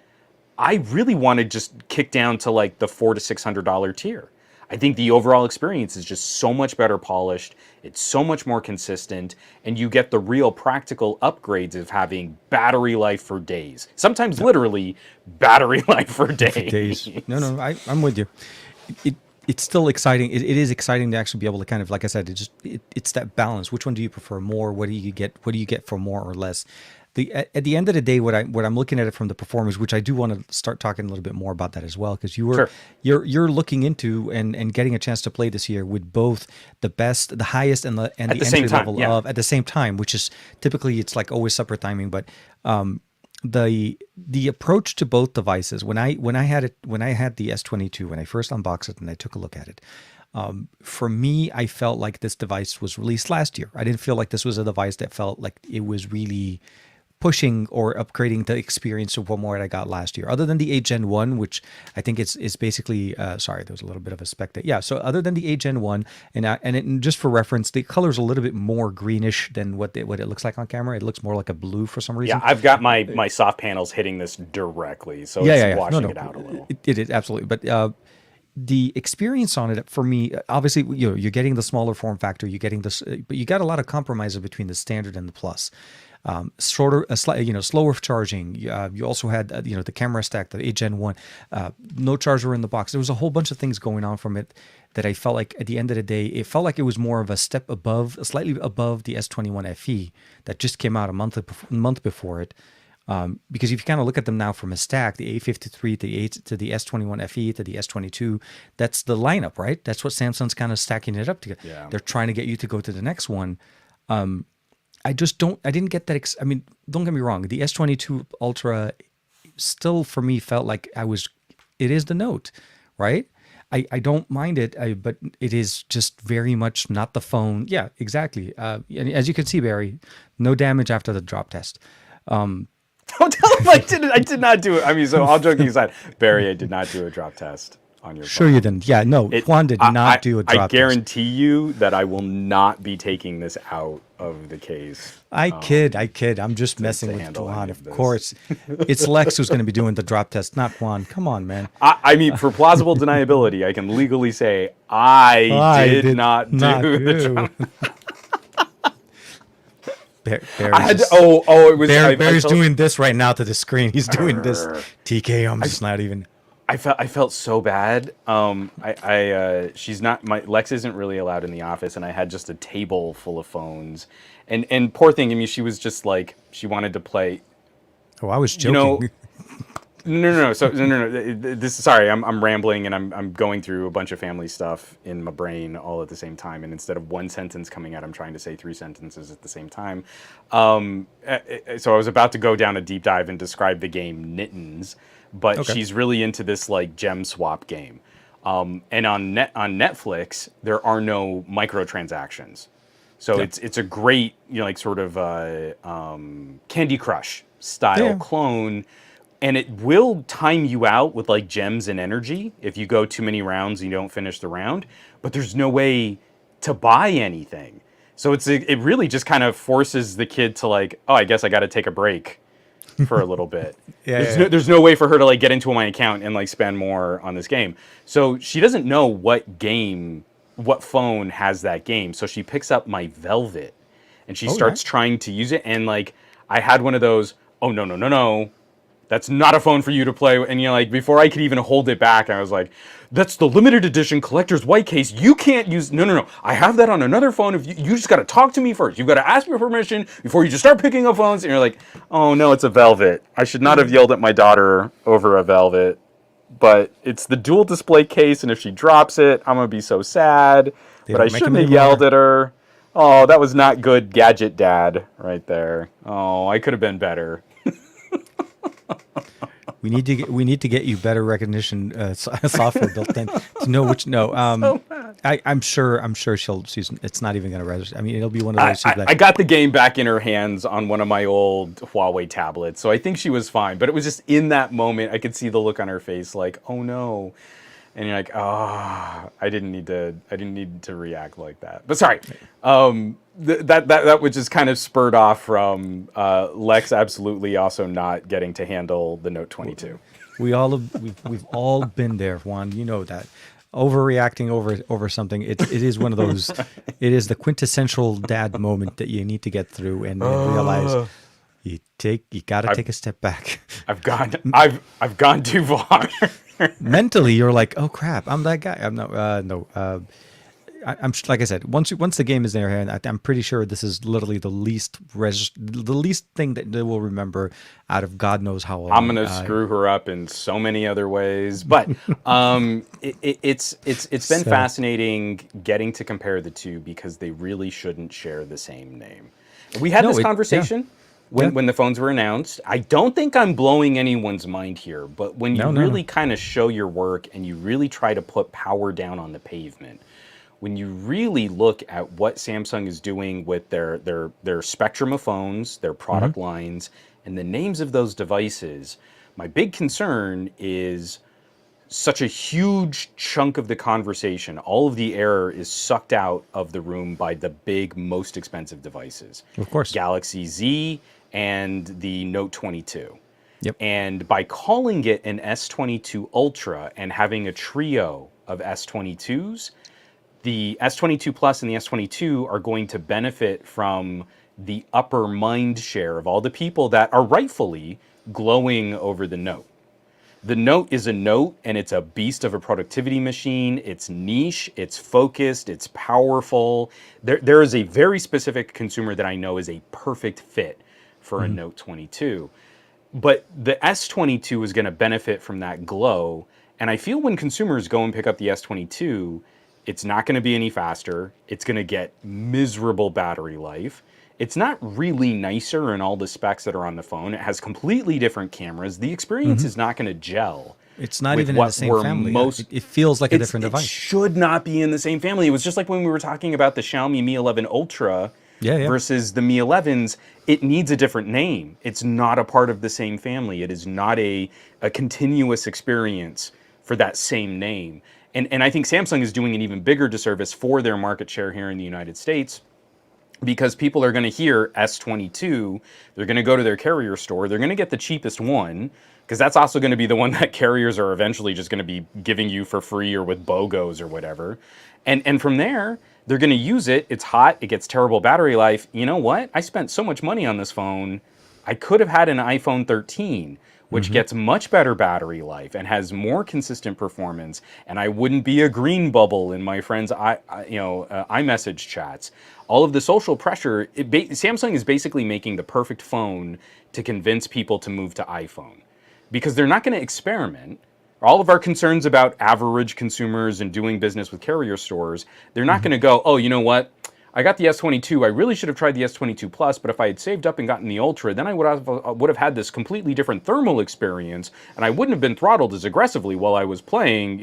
I really want to just kick down to like the $400 to $600 tier. I think the overall experience is just so much better polished. It's so much more consistent, and you get the real practical upgrades of having battery life for days. Sometimes literally battery life for days. Days. No, I'm with you. It's still exciting. It is exciting to actually be able to kind of, like I said, it's that balance. Which one do you prefer more? What do you get? What do you get for more or less? At the end of the day, what I'm looking at it from the performance, which I do want to start talking a little bit more about that as well, because Sure. you're looking into and getting a chance to play this year with both the best, the highest, and the the same entry time, level yeah. of at the same time, which is typically it's like always separate timing, but the approach to both devices when I had the S22, when I first unboxed it and I took a look at it, for me, I felt like this device was released last year. I didn't feel like this was a device that felt like it was really pushing or upgrading the experience of what I got last year. Other than the 8 Gen 1, which I think is basically, sorry, there was a little bit of a spec there. Yeah, so other than the 8 Gen 1, and just for reference, the color's a little bit more greenish than what it looks like on camera. It looks more like a blue for some reason. Yeah, I've got my soft panels hitting this directly, so it's washing it out a little. It is, absolutely. But the experience on it for me, obviously, you're getting the smaller form factor, you're getting this, but you got a lot of compromises between the standard and the plus. Slower charging. You also had the camera stack, the 8 Gen 1, no charger in the box. There was a whole bunch of things going on from it that I felt like at the end of the day, it felt like it was more of a step above, slightly above the S21 FE that just came out a month before it. Because if you kind of look at them now from a stack, the A53 to the S21 FE to the S22, that's the lineup, right? That's what Samsung's kind of stacking it up to. Yeah. They're trying to get you to go to the next one. I didn't get that. I mean, don't get me wrong. The S22 Ultra still for me felt like it is the Note, right? I don't mind it, but it is just very much not the phone. Yeah, exactly. And as you can see, Barry, no damage after the drop test. Don't tell him I did not do it. I mean, so all joking aside, Barry, I did not do a drop test on your phone. Sure you didn't. Yeah, no, Juan did not do a drop test. I guarantee you that I will not be taking this out of the case. I kid. I'm just messing with Juan, of course. It's Lex who's going to be doing the drop test, not Juan. Come on, man. I mean, for plausible deniability, I can legally say I did not do the drop test. Barry's doing this right now to the screen. He's doing this. TK, I'm just not even. I felt so bad. She's not, my Lex isn't really allowed in the office, and I had just a table full of phones, and poor thing. I mean, she was just like, she wanted to play. Oh, I was joking. No. So no. This sorry, I'm rambling and I'm going through a bunch of family stuff in my brain all at the same time. And instead of one sentence coming out, I'm trying to say three sentences at the same time. So I was about to go down a deep dive and describe the game Nittens, but Okay. she's really into this like gem swap game. And on Netflix, there are no microtransactions. So Yeah. it's a great, like sort of Candy Crush style Yeah. clone, and it will time you out with like gems and energy if you go too many rounds and you don't finish the round. But there's no way to buy anything, so it really just kind of forces the kid to like, oh, I guess I got to take a break for a little bit. Yeah, There's no way for her to like get into my account and like spend more on this game. So she doesn't know what phone has that game. So she picks up my Velvet and she starts trying to use it. And like, I had one of those, oh, no. That's not a phone for you to play. And like, before I could even hold it back, I was like, that's the limited edition collector's white case. You can't use, no. I have that on another phone. If you just got to talk to me first. You've got to ask me permission before you just start picking up phones. And you're like, oh no, it's a Velvet. I should not have yelled at my daughter over a Velvet, but it's the dual display case. And if she drops it, I'm going to be so sad, but I shouldn't have yelled at her. Oh, that was not good gadget dad right there. Oh, I could have been better. We need to get you better recognition software built in to know which. No, I'm sure she's. It's not even going to register. I mean, it'll be one of those. I got the game back in her hands on one of my old Huawei tablets, so I think she was fine. But it was just in that moment, I could see the look on her face, like, oh no, and you're like, oh, I didn't need to react like that. But sorry, that was just kind of spurred off from Lex absolutely also not getting to handle the Note 22. We've all been there, Juan. You know that. Overreacting over something. It is one of those. It is the quintessential dad moment that you need to get through and realize you gotta take a step back. I've gone too far. Mentally, you're like, oh crap, I'm that guy. I'm not. No. I'm like I said. Once the game is in their hand, I'm pretty sure this is literally the least thing that they will remember out of God knows how long. I'm gonna screw her up in so many other ways, but it's been fascinating getting to compare the two because they really shouldn't share the same name. We had this conversation. Yeah. When the phones were announced. I don't think I'm blowing anyone's mind here, but when you really kind of show your work and you really try to put power down on the pavement, when you really look at what Samsung is doing with their spectrum of phones, their product lines, and the names of those devices, my big concern is such a huge chunk of the conversation, all of the air is sucked out of the room by the big, most expensive devices. Of course. Galaxy Z and the Note 22. Yep. And by calling it an S22 Ultra and having a trio of S22s, the S22 Plus and the S22 are going to benefit from the upper mind share of all the people that are rightfully glowing over the Note. The Note is a Note, and it's a beast of a productivity machine. It's niche, it's focused, it's powerful. There is a very specific consumer that I know is a perfect fit for a Note 22. But the S22 is going to benefit from that glow. And I feel when consumers go and pick up the S22, it's not going to be any faster. It's going to get miserable battery life. It's not really nicer in all the specs that are on the phone. It has completely different cameras. The experience is not going to gel. It's not even in the same family. It feels like a different device. It should not be in the same family. It was just like when we were talking about the Xiaomi Mi 11 Ultra versus the Mi 11s. It needs a different name. It's not a part of the same family. It is not a continuous experience for that same name. And I think Samsung is doing an even bigger disservice for their market share here in the United States, because people are going to hear S22, they're going to go to their carrier store, they're going to get the cheapest one, because that's also going to be the one that carriers are eventually just going to be giving you for free or with BOGOs or whatever. And from there, they're going to use it. It's hot. It gets terrible battery life. You know what? I spent so much money on this phone. I could have had an iPhone 13, which gets much better battery life and has more consistent performance. And I wouldn't be a green bubble in my friends' iMessage chats. All of the social pressure, Samsung is basically making the perfect phone to convince people to move to iPhone. because they're not going to experiment. All of our concerns about average consumers and doing business with carrier stores, they're not going to go, oh, you know what? I got the S22. I really should have tried the S22 Plus, but if I had saved up and gotten the Ultra, then I would have had this completely different thermal experience, and I wouldn't have been throttled as aggressively while I was playing,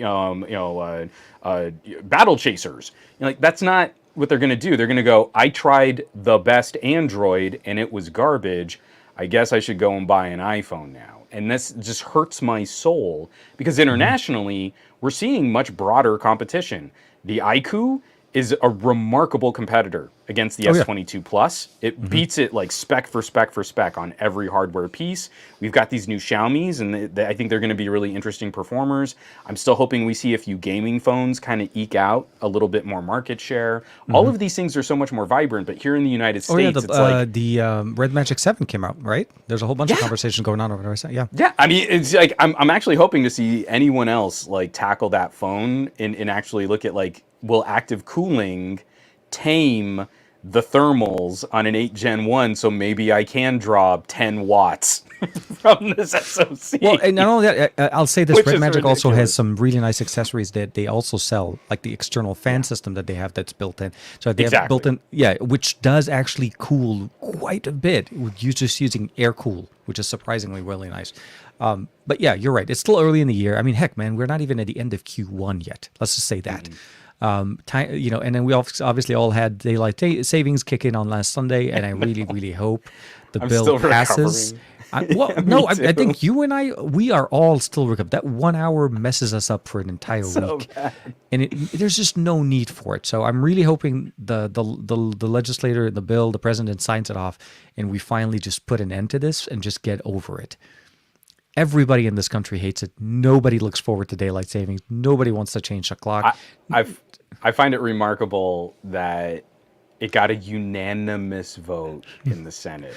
Battle Chasers. Like, that's not what they're going to do. They're going to go, I tried the best Android and it was garbage. I guess I should go and buy an iPhone now. And this just hurts my soul because internationally, we're seeing much broader competition. The iQOO is a remarkable competitor against the S22 Plus. It beats it like spec for spec for spec on every hardware piece. We've got these new Xiaomis, and I think they're going to be really interesting performers. I'm still hoping we see a few gaming phones kind of eke out a little bit more market share. All of these things are so much more vibrant, but here in the United States, it's like... the Red Magic 7 came out, right? There's a whole bunch of conversations going on over there. Yeah, I mean, it's like, I'm actually hoping to see anyone else like tackle that phone and actually look at like, will active cooling tame the thermals on an 8 Gen 1 so maybe I can draw 10 watts from this SoC? Well, and not only that, I'll say this, Which Red is Magic also ridiculous. has some really nice accessories that they also sell, like the external fan system that they have that's built in. So they have built in, which does actually cool quite a bit. You're just using air cool, which is surprisingly really nice. But yeah, you're right. It's still early in the year. I mean, heck, man, we're not even at the end of Q1 yet. Let's just say that. And then we obviously all had daylight savings kick in on last Sunday, and I really hope the bill passes. I think you and we are all still recovering. That 1 hour messes us up for an entire week, and there's just no need for it. So I'm really hoping the legislator, the bill, the president signs it off, and we finally just put an end to this and just get over it. Everybody in this country hates it. Nobody looks forward to daylight savings. Nobody wants to change the clock. I find it remarkable that it got a unanimous vote in the Senate.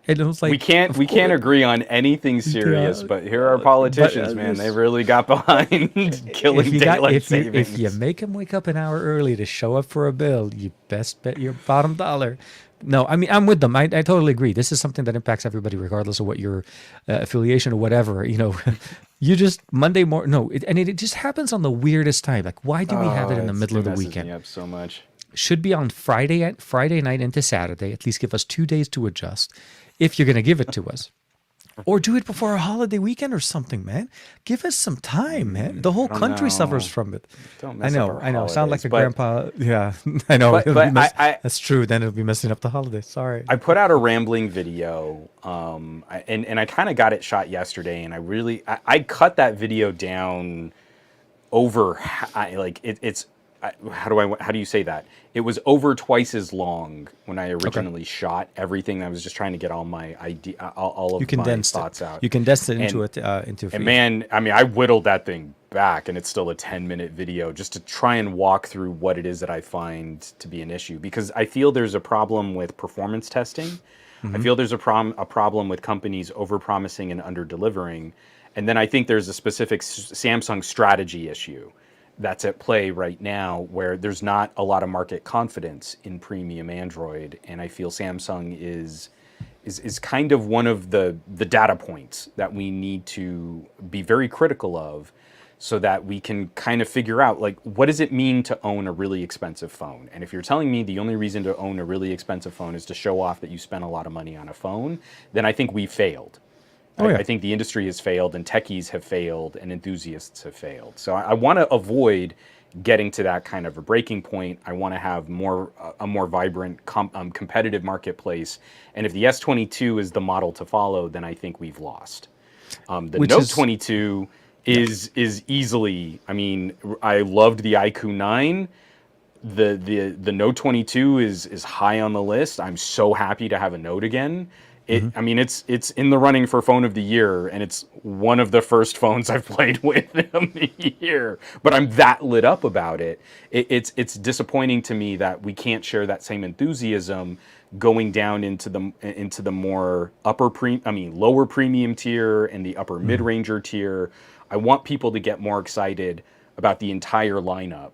It was like, we can't agree on anything serious, but here are politicians, man. They really got behind killing daylight savings. If you make them wake up an hour early to show up for a bill, you best bet your bottom dollar. No, I mean, I'm with them. I totally agree. This is something that impacts everybody, regardless of what your affiliation or whatever. You know, you just Monday morning. No, it just happens on the weirdest time. Like, why do we have it in the middle of the weekend? Me up so much. Should be on Friday night into Saturday. At least give us 2 days to adjust, if you're going to give it to us. Or do it before a holiday weekend or something, man. Give us some time, man. The whole country suffers from it. Don't mess up our I know. holidays, Sound like a grandpa. Yeah, I know. But that's true. Then it'll be messing up the holidays. Sorry. I put out a rambling video, and I kind of got it shot yesterday, and I cut that video down over, how do you say that? It was over twice as long when I originally shot everything. I was just trying to get all my all of my thoughts out. You condensed it into a and man, I mean, I whittled that thing back, and it's still a 10-minute video just to try and walk through what it is that I find to be an issue, because I feel there's a problem with performance testing. I feel there's a problem with companies over-promising and under-delivering, and then I think there's a specific Samsung strategy issue that's at play right now, where there's not a lot of market confidence in premium Android, and I feel Samsung is kind of one of the data points that we need to be very critical of, so that we can kind of figure out, like, what does it mean to own a really expensive phone? And if you're telling me the only reason to own a really expensive phone is to show off that you spent a lot of money on a phone, then I think we failed. I think the industry has failed, and techies have failed, and enthusiasts have failed. So I want to avoid getting to that kind of a breaking point. I want to have a more vibrant, competitive marketplace. And if the S22 is the model to follow, then I think we've lost. The Note 22 is easily. I mean, I loved the iQOO 9. The Note 22 is high on the list. I'm so happy to have a Note again. I mean, it's in the running for phone of the year, and it's one of the first phones I've played with in the year. But I'm that lit up about it. It's disappointing to me that we can't share that same enthusiasm going down into the more lower premium tier and the upper mid-ranger tier. I want people to get more excited about the entire lineup.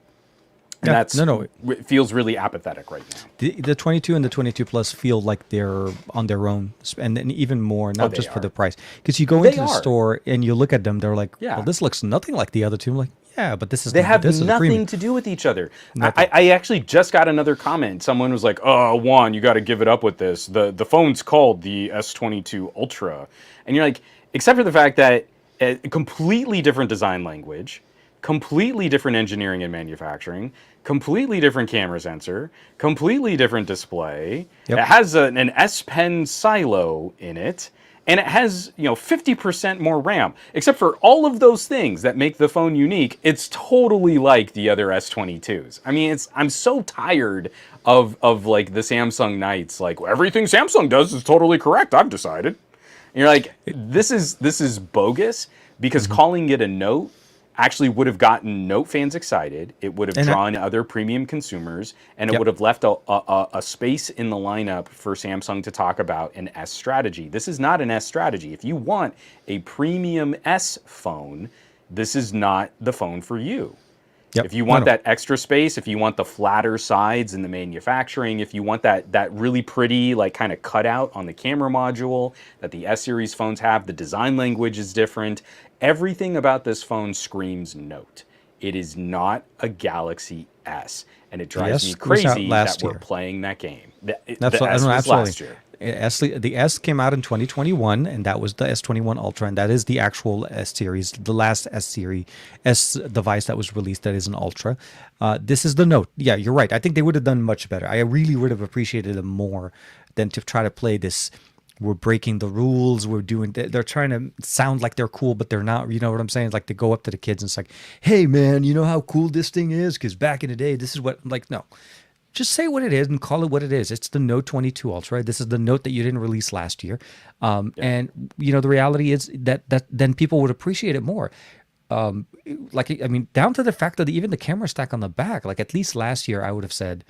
And Yeah, that's it feels really apathetic right now. the 22 and the 22 Plus feel like they're on their own, and then even more, not They just for are. the price. Because you go They into the are. store and you look at them, they're like, Yeah. well, this looks nothing like the other two. I'm like, yeah, but They have this is a premium. nothing to do with each other. Nothing. I actually just got another comment. Someone was like, "Oh, Juan, you got to give it up with this. The phone's called the S22 Ultra," and you're like, except for the fact that a completely different design language, completely different engineering and manufacturing, completely different camera sensor, completely different display. Yep. It has an S Pen silo in it. And it has, 50% more RAM. Except for all of those things that make the phone unique, it's totally like the other S22s. I mean, I'm so tired of like the Samsung Nights, like everything Samsung does is totally correct, I've decided. And you're like, this is bogus, because calling it a Note actually would have gotten Note fans excited. It would have drawn other premium consumers, and it would have left a space in the lineup for Samsung to talk about an S strategy. This is not an S strategy. If you want a premium S phone, this is not the phone for you. Yep. If you want that extra space, if you want the flatter sides in the manufacturing, if you want that really pretty like kind of cutout on the camera module that the S series phones have, the design language is different. Everything about this phone screams Note. It is not a Galaxy S, and it drives me crazy that we're playing that game. The S was last year. The S came out in 2021, and that was the S21 Ultra, and that is the actual S series, the last S device that was released that is an Ultra. This is the Note. Yeah, you're right. I think they would have done much better. I really would have appreciated them more than to try to play this. We're breaking the rules. They're trying to sound like they're cool, but they're not. You know what I'm saying? It's like they go up to the kids and it's like, hey, man, you know how cool this thing is? Because back in the day, this is what, I'm like, no. Just say what it is and call it what it is. It's the Note 22 Ultra. This is the Note that you didn't release last year. And, the reality is that then people would appreciate it more. Down to the fact that even the camera stack on the back, like at least last year, I would have said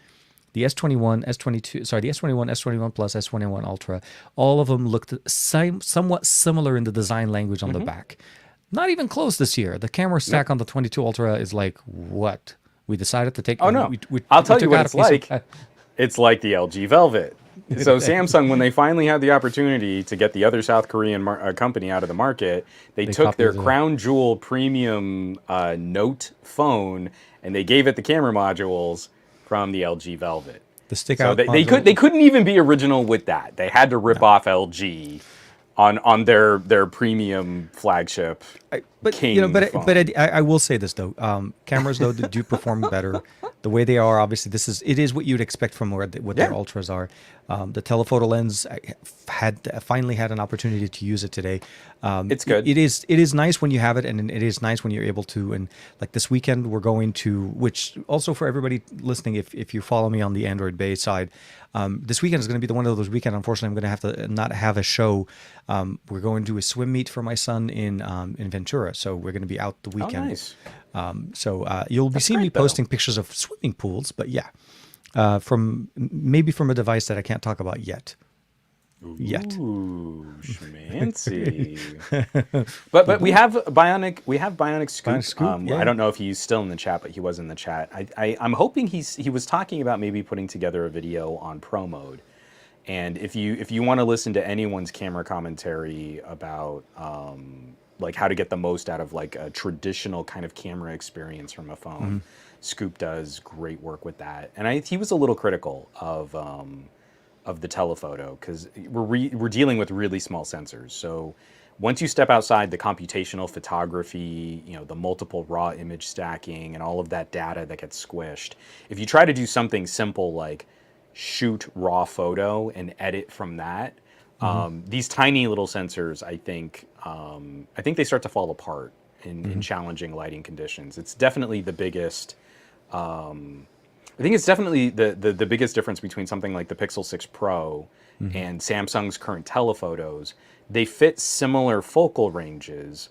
the S21, the S21 Plus, S21 Ultra, all of them looked somewhat similar in the design language on the back. Not even close this year. The camera stack on the 22 Ultra is like, what? We decided to take. Oh no! I'll tell you what it's like. It's like the LG Velvet. So Samsung, when they finally had the opportunity to get the other South Korean company out of the market, they took their crown jewel premium Note phone and they gave it the camera modules from the LG Velvet. The stick out. They couldn't even be original with that. They had to rip off LG on their premium flagship. But I will say this though, cameras though do perform better the way they are. Obviously, it is what you'd expect from what their Ultras are. The telephoto lens, I finally had an opportunity to use it today. It's good. It is nice when you have it, and it is nice when you're able to. And like this weekend, we're going to, which also for everybody listening, if you follow me on the Android Bay side, this weekend is going to be the one of those weekends. Unfortunately, I'm going to have to not have a show. We're going to a swim meet for my son in Ventura, so we're going to be out the weekend. Oh, nice. So you'll be seeing me posting pictures of swimming pools, but yeah, from a device that I can't talk about yet. Ooh, schmancy. but we have Bionic Scoop. I don't know if he's still in the chat, but he was in the chat. I'm hoping he was talking about maybe putting together a video on Pro Mode. And if you want to listen to anyone's camera commentary about like how to get the most out of like a traditional kind of camera experience from a phone, Scoop does great work with that. And he was a little critical of the telephoto because we're dealing with really small sensors. So once you step outside the computational photography, the multiple raw image stacking and all of that data that gets squished, if you try to do something simple like shoot raw photo and edit from that, these tiny little sensors, I think they start to fall apart in challenging lighting conditions. It's definitely the biggest. I think it's definitely the biggest difference between something like the Pixel 6 Pro and Samsung's current telephotos. They fit similar focal ranges,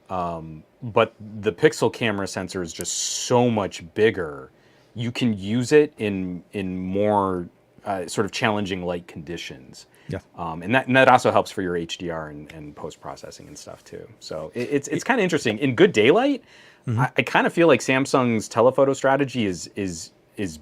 but the Pixel camera sensor is just so much bigger. You can use it in more sort of challenging light conditions. Yeah. And that also helps for your HDR and post processing and stuff too. So it's kind of interesting. In good daylight, I kind of feel like Samsung's telephoto strategy is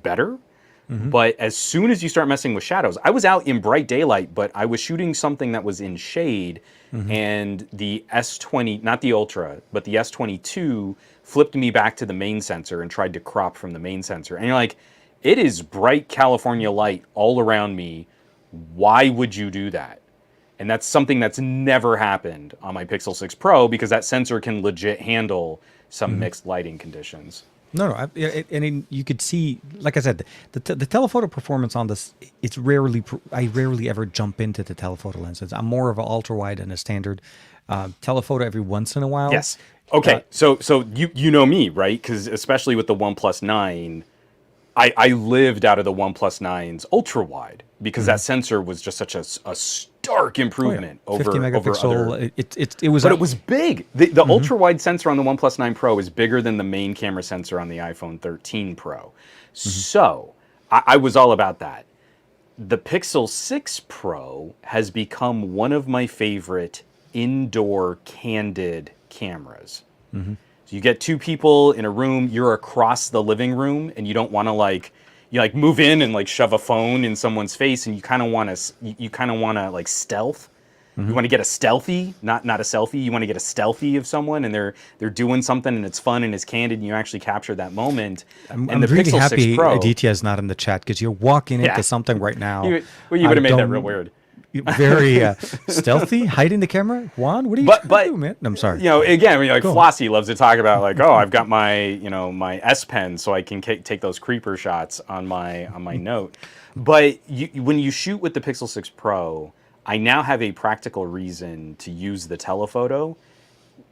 better. But as soon as you start messing with shadows, I was out in bright daylight, but I was shooting something that was in shade, and the S20, not the Ultra, but the S22 flipped me back to the main sensor and tried to crop from the main sensor. And you're like, it is bright California light all around me. Why would you do that? And that's something that's never happened on my Pixel 6 Pro because that sensor can legit handle some mixed lighting conditions. No, you could see, like I said, the telephoto performance on this, it's rarely, I rarely ever jump into the telephoto lenses. I'm more of an ultra wide and a standard telephoto every once in a while. Yes. Okay. So you know me, right? Because especially with the OnePlus 9, I lived out of the OnePlus 9's ultra wide because that sensor was just such a stark improvement over 50 megapixel. Over other. It was, But it was big. The ultra wide sensor on the OnePlus 9 Pro is bigger than the main camera sensor on the iPhone 13 Pro. So I was all about that. The Pixel 6 Pro has become one of my favorite indoor candid cameras. So you get two people in a room, you're across the living room, and you don't want to you move in and like shove a phone in someone's face, and you kind of want to like stealth. You want to get a stealthy, not a selfie. You want to get a stealthy of someone, and they're doing something, and it's fun and it's candid, and you actually capture that moment. I'm the really Pixel happy 6 Pro, Aditya is not in the chat because you're walking into something right now. you would have made that real weird. Very stealthy, hiding the camera. Juan, what are you trying to do, man? I'm sorry. Again, Flossie loves to talk about like, oh, I've got my, my S Pen, so I can take those creeper shots on my Note. But when you shoot with the Pixel 6 Pro, I now have a practical reason to use the telephoto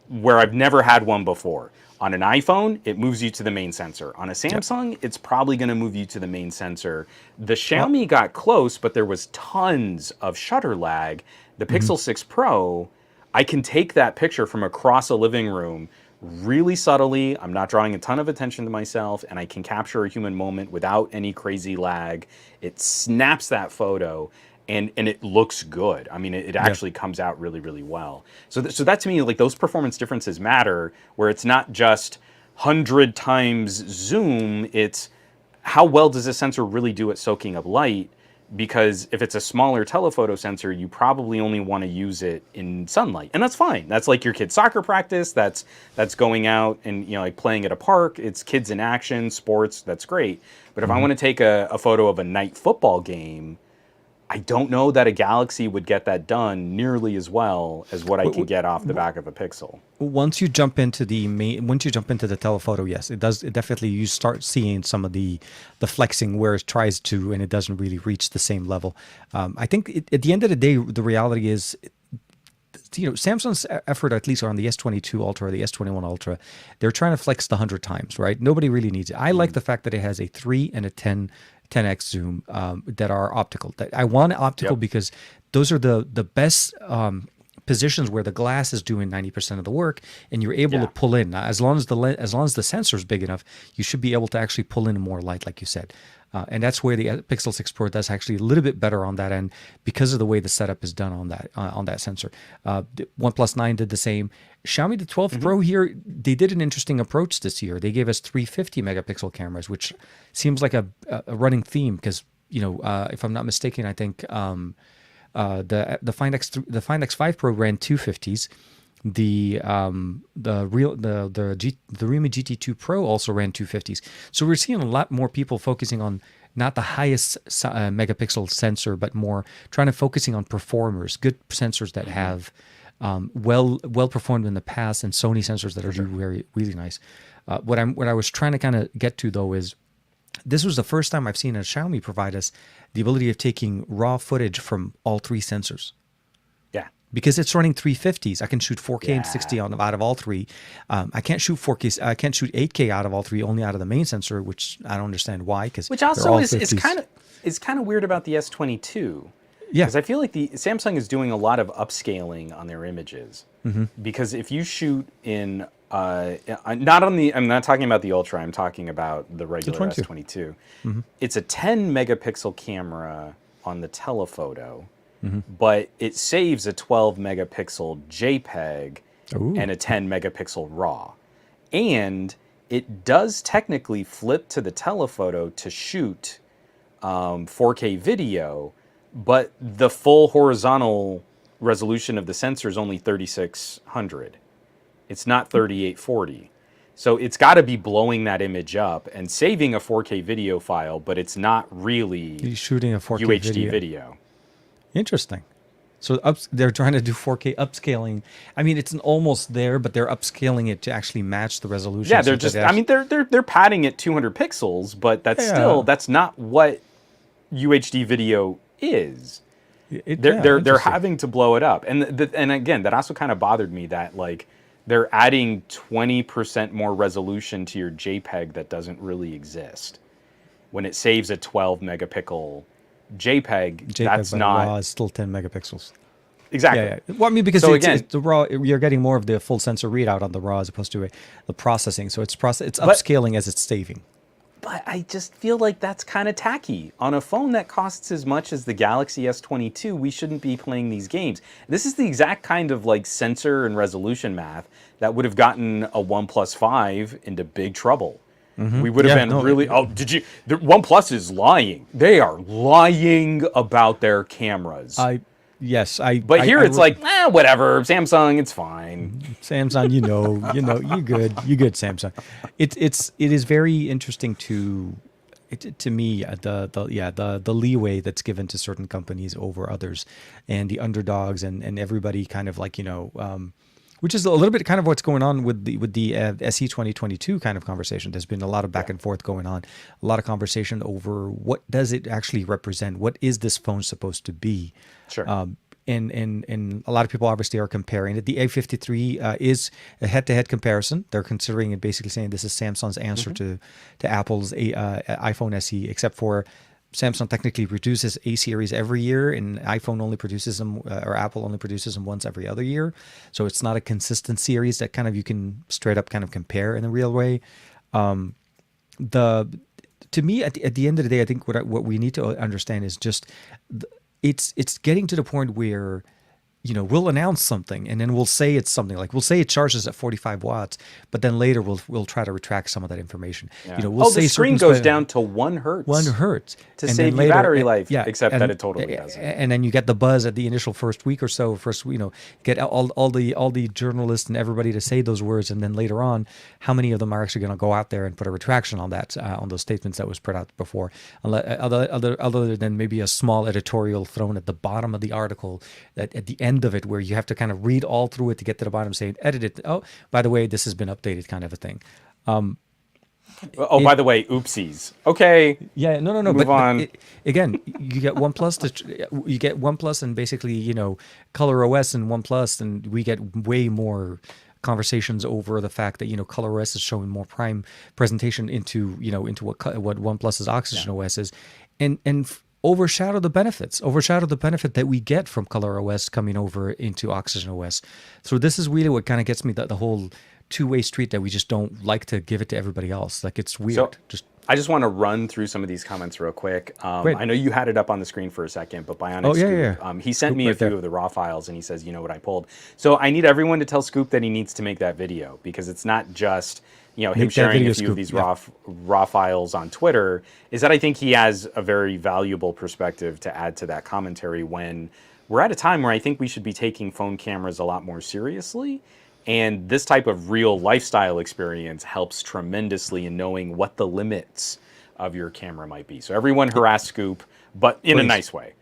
where I've never had one before. On an iPhone, it moves you to the main sensor. On a Samsung, it's probably going to move you to the main sensor. The Xiaomi got close, but there was tons of shutter lag. The Pixel 6 Pro, I can take that picture from across a living room really subtly. I'm not drawing a ton of attention to myself, and I can capture a human moment without any crazy lag. It snaps that photo. And it looks good. I mean, it actually comes out really, really well. So that to me, like those performance differences matter, where it's not just 100 times zoom, it's how well does this sensor really do at soaking up light? Because if it's a smaller telephoto sensor, you probably only want to use it in sunlight. And that's fine. That's like your kid's soccer practice. That's going out and like playing at a park. It's kids in action, sports, that's great. But if I want to take a photo of a night football game, I don't know that a Galaxy would get that done nearly as well as what I can get off the back of a Pixel. Once you jump into the telephoto, yes, it does. It definitely, you start seeing some of the flexing where it tries to, and it doesn't really reach the same level. I think at the end of the day, the reality is, Samsung's effort, at least on the S22 Ultra or the S21 Ultra, they're trying to flex the 100 times, right? Nobody really needs it. I like the fact that it has a 3 and a 10x zoom that are optical. I want optical because those are the best positions where the glass is doing 90% of the work, and you're able to pull in. As long as the sensor is big enough, you should be able to actually pull in more light, like you said. And that's where the Pixel 6 Pro does actually a little bit better on that end because of the way the setup is done on that sensor. The OnePlus 9 did the same. Xiaomi the 12 Pro here, they did an interesting approach this year. They gave us 350 megapixel cameras, which seems like a running theme because if I'm not mistaken, I think the Find X5 Pro ran 250s. The Realme GT2 Pro also ran 250s. So we're seeing a lot more people focusing on not the highest megapixel sensor, but more trying to focusing on performers, good sensors that have well performed in the past, and Sony sensors that are really, really nice. What I was trying to kind of get to though is, this was the first time I've seen a Xiaomi provide us the ability of taking raw footage from all three sensors. Yeah. Because it's running 350s, I can shoot 4K and 60 out of all three. I can't shoot 4K. I can't shoot 8K out of all three, only out of the main sensor, which I don't understand why. Which also is kind of weird about the S22. Yeah. Because I feel like the Samsung is doing a lot of upscaling on their images. Because if you shoot in Not on the. I'm not talking about the Ultra. I'm talking about the regular 22. S22. It's a 10 megapixel camera on the telephoto, but it saves a 12 megapixel JPEG Ooh. and a 10 megapixel RAW, and it does technically flip to the telephoto to shoot 4K video, but the full horizontal resolution of the sensor is only 3600. It's not 3840. So it's got to be blowing that image up and saving a 4K video file, but it's not really He's shooting a 4K UHD video. Interesting. So they're trying to do 4K upscaling. I mean, it's almost there, but they're upscaling it to actually match the resolution. Yeah, they're just. I mean, they're padding it 200 pixels, but that's not what UHD video is. They're having to blow it up, and again, that also kind of bothered me that like they're adding 20% more resolution to your JPEG that doesn't really exist when it saves a 12 megapixel JPEG, that's not RAW is still 10 megapixels. Exactly. Yeah. Well, I mean, because so it's the RAW, you're getting more of the full sensor readout on the RAW as opposed to the processing. So it's upscaling as it's saving. But I just feel like that's kind of tacky. On a phone that costs as much as the Galaxy S22, we shouldn't be playing these games. This is the exact kind of like sensor and resolution math that would have gotten a OnePlus 5 into big trouble. We would have really. Oh, did you? The OnePlus is lying. They are lying about their cameras. But here it's like, whatever. Samsung, it's fine. Samsung, you good. You good, Samsung. It is very interesting to me the leeway that's given to certain companies over others, and the underdogs and everybody kind of like which is a little bit kind of what's going on with the SE 2022 kind of conversation. There's been a lot of back and forth going on, a lot of conversation over what does it actually represent? What is this phone supposed to be? Sure. And a lot of people obviously are comparing it. The A53 is a head-to-head comparison. They're considering it, basically saying this is Samsung's answer to Apple's iPhone SE, except for Samsung technically produces A series every year, and iPhone only produces them, or Apple only produces them once every other year. So it's not a consistent series that kind of you can straight up kind of compare in a real way. To me, at the end of the day, I think what we need to understand is just it's getting to the point where we'll announce something and then we'll say it's something like we'll say it charges at 45 watts, but then later we'll try to retract some of that information. Yeah. We'll say the screen goes down to 1 hertz. 1 hertz to save you battery life. Except that it totally doesn't. And then you get the buzz at the initial first week or so. Get all the journalists and everybody to say those words, and then later on, how many of them are actually going to go out there and put a retraction on that on those statements that was put out before, other than maybe a small editorial thrown at the bottom of the article at the end of it, where you have to kind of read all through it to get to the bottom, saying edit it. Oh, by the way, this has been updated, kind of a thing. By the way, oopsies. Okay. Yeah, no. Move on. But again, you get OnePlus and basically Color OS and OnePlus, and we get way more conversations over the fact that Color OS is showing more prime presentation into what OnePlus's Oxygen OS is, and overshadow the benefit that we get from Color OS coming over into Oxygen OS. So this is really what kind of gets me, the whole two-way street that we just don't like to give it to everybody else. Like, it's weird. I just want to run through some of these comments real quick. I know you had it up on the screen for a second, but Bionic Scoop, he sent me a few of the raw files, and he says, what I pulled. So I need everyone to tell Scoop that he needs to make that video, because it's not just him sharing a few of these raw files on Twitter. Is that I think he has a very valuable perspective to add to that commentary when we're at a time where I think we should be taking phone cameras a lot more seriously. And this type of real lifestyle experience helps tremendously in knowing what the limits of your camera might be. So everyone harass Scoop, but in a nice way.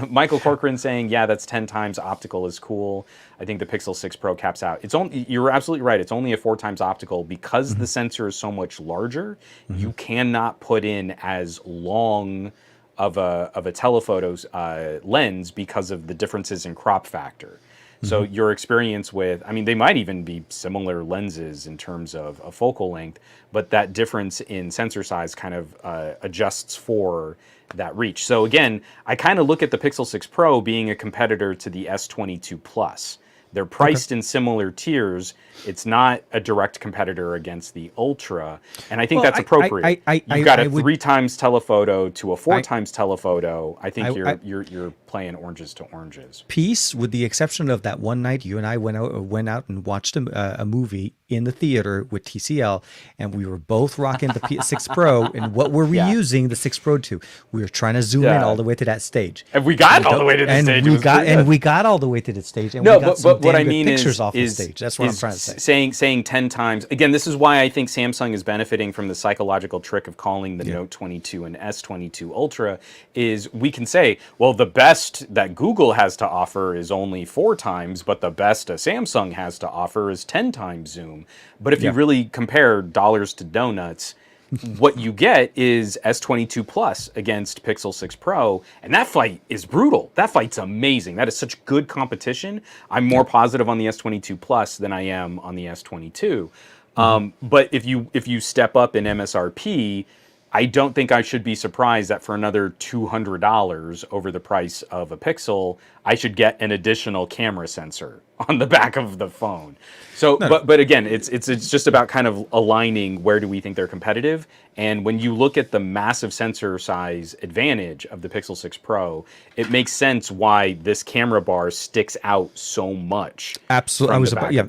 Michael Corcoran saying, that's 10 times optical is cool. I think the Pixel 6 Pro caps out. You're absolutely right. It's only a 4 times optical because the sensor is so much larger. You cannot put in as long of a telephoto lens because of the differences in crop factor. So your experience with, they might even be similar lenses in terms of a focal length, but that difference in sensor size kind of adjusts for that reach. So again, I kind of look at the Pixel 6 Pro being a competitor to the S22 Plus, They're priced in similar tiers. It's not a direct competitor against the Ultra, and I think that's appropriate. You've got a 3 times telephoto to a 4 times telephoto. I think you're playing oranges to oranges. Peace, with the exception of that one night you and I went out and watched a movie in the theater with TCL, and we were both rocking the 6 Pro. And what were we using the 6 Pro to? We were trying to zoom in all the way to that stage, and we got all the way to the stage. We got all the way to the stage. And no, we got but what I mean pictures is, off the stage. That's what I'm trying to say. Saying 10 times again. This is why I think Samsung is benefiting from the psychological trick of calling the Note 22 and S22 Ultra. Is we can say, well, the best that Google has to offer is only 4 times, but the best a Samsung has to offer is 10 times zoom. But if you really compare dollars to donuts, what you get is S22 Plus against Pixel 6 Pro, and that fight is brutal. That fight's amazing. That is such good competition. I'm more positive on the S22 Plus than I am on the S22. But if you step up in MSRP, I don't think I should be surprised that for another $200 over the price of a Pixel, I should get an additional camera sensor on the back of the phone. So, but again, it's just about kind of aligning where do we think they're competitive. And when you look at the massive sensor size advantage of the Pixel 6 Pro, it makes sense why this camera bar sticks out so much. Absolutely,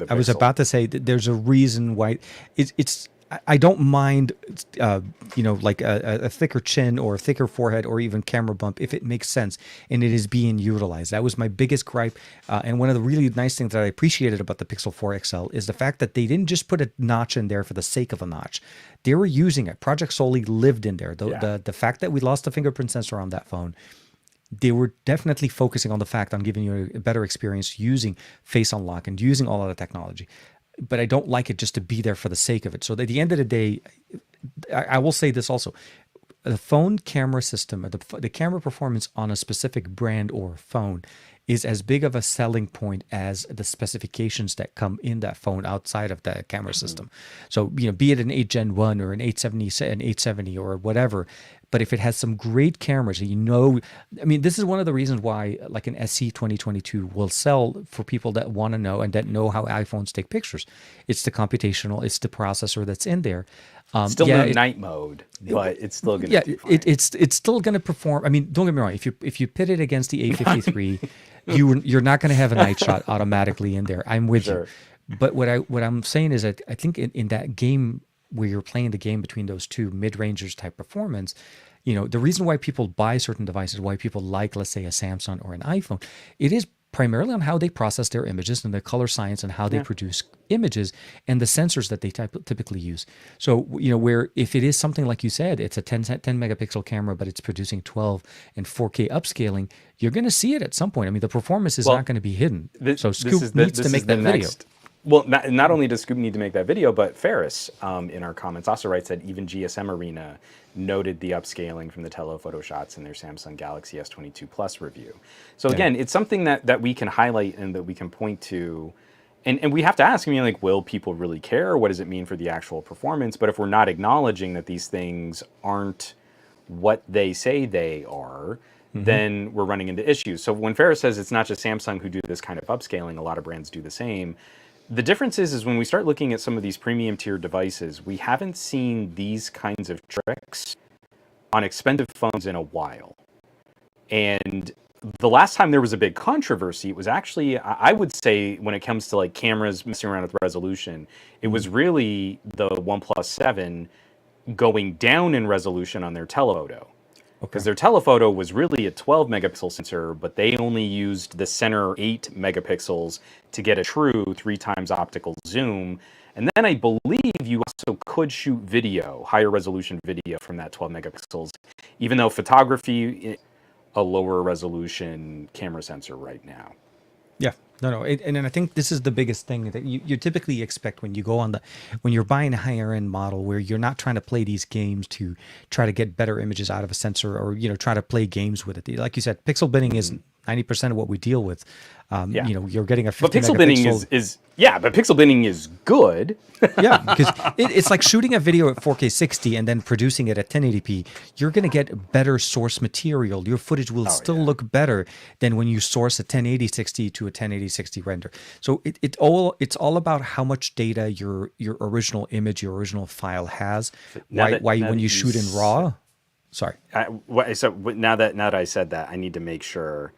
I was about to say that there's a reason why it's. I don't mind, like a thicker chin or a thicker forehead or even camera bump if it makes sense and it is being utilized. That was my biggest gripe. And one of the really nice things that I appreciated about the Pixel 4 XL is the fact that they didn't just put a notch in there for the sake of a notch. They were using it. Project Soli lived in there. The fact that we lost the fingerprint sensor on that phone, they were definitely focusing on the fact on giving you a better experience using Face Unlock and using all of the technology. But I don't like it just to be there for the sake of it. So at the end of the day, I will say this also. The phone camera system, the camera performance on a specific brand or phone is as big of a selling point as the specifications that come in that phone outside of the camera system. So, be it an 8 Gen 1 or an 870 or whatever, but if it has some great cameras, this is one of the reasons why like an SC 2022 will sell for people that want to know and that know how iPhones take pictures. It's the computational, it's the processor that's in there. Still no night mode, but it's still going to it's still going to perform. I mean, don't get me wrong. If you pit it against the A53, you're not going to have a night shot automatically in there. I'm with you. But what I'm saying is that I think in that game where you're playing the game between those two mid-rangers type performance, the reason why people buy certain devices, why people like, let's say, a Samsung or an iPhone, it is primarily on how they process their images and the color science and how they produce images and the sensors that they typically use. So, where if it is something like you said, it's a 10 megapixel camera, but it's producing 12 and 4K upscaling, you're going to see it at some point. I mean, the performance is not going to be hidden. So Scoop needs to make that video. Well, not only does Scoop need to make that video, but Ferris in our comments also writes that even GSM Arena noted the upscaling from the telephoto shots in their Samsung Galaxy S22 Plus review. So again, it's something that we can highlight and that we can point to. And we have to ask, will people really care? What does it mean for the actual performance? But if we're not acknowledging that these things aren't what they say they are, then we're running into issues. So when Ferris says it's not just Samsung who do this kind of upscaling, a lot of brands do the same. The difference is when we start looking at some of these premium tier devices, we haven't seen these kinds of tricks on expensive phones in a while. And the last time there was a big controversy, it was actually, I would say, when it comes to like cameras messing around with resolution, it was really the OnePlus 7 going down in resolution on their telephoto. Because their telephoto was really a 12 megapixel sensor, but they only used the center 8 megapixels to get a true 3 times optical zoom. And then I believe you also could shoot video, higher resolution video from that 12 megapixels, even though photography, a lower resolution camera sensor right now. Yeah, no. And I think this is the biggest thing that you typically expect when you go when you're buying a higher end model where you're not trying to play these games to try to get better images out of a sensor or, try to play games with it. Like you said, pixel binning is 90% of what we deal with. Yeah. You're getting a But 50 pixel binning megapixel. but pixel binning is good. Yeah, because it's like shooting a video at 4K 60 and then producing it at 1080p. You're going to get better source material. Your footage will still look better than when you source a 1080 60 to a 1080 60 render. So it's all about how much data your original image, your original file has. Why when you shoot in RAW? Sorry. So now that I said that, I need to make sure.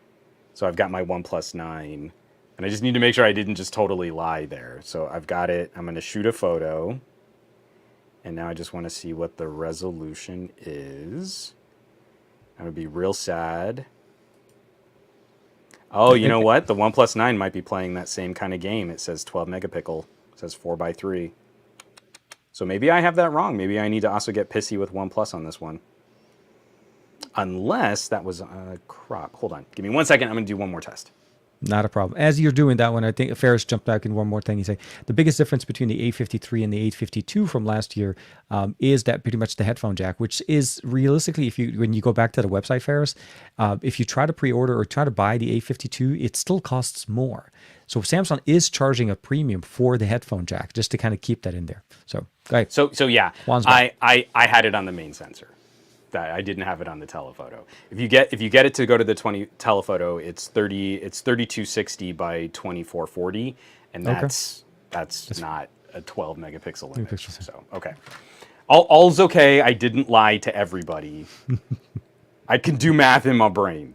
So I've got my OnePlus 9, and I just need to make sure I didn't just totally lie there. So I've got it. I'm going to shoot a photo, and now I just want to see what the resolution is. I would be real sad. Oh, you know what? The OnePlus 9 might be playing that same kind of game. It says 12 megapixel. It says 4:3. So maybe I have that wrong. Maybe I need to also get pissy with OnePlus on this one. Unless that was a crop. Hold on. Give me 1 second. I'm going to do one more test. Not a problem. As you're doing that one, I think Ferris jumped back in one more thing. He said the biggest difference between the A53 and the A52 from last year is that pretty much the headphone jack, which is realistically, when you go back to the website, Ferris, if you try to pre-order or try to buy the A52, it still costs more. So Samsung is charging a premium for the headphone jack just to kind of keep that in there. So go ahead. So yeah, I had it on the main sensor. That I didn't have it on the telephoto. If you get it to go to the telephoto, it's 3260 by 2440, and that's not a 12 megapixel image. So okay, all's okay. I didn't lie to everybody. I can do math in my brain.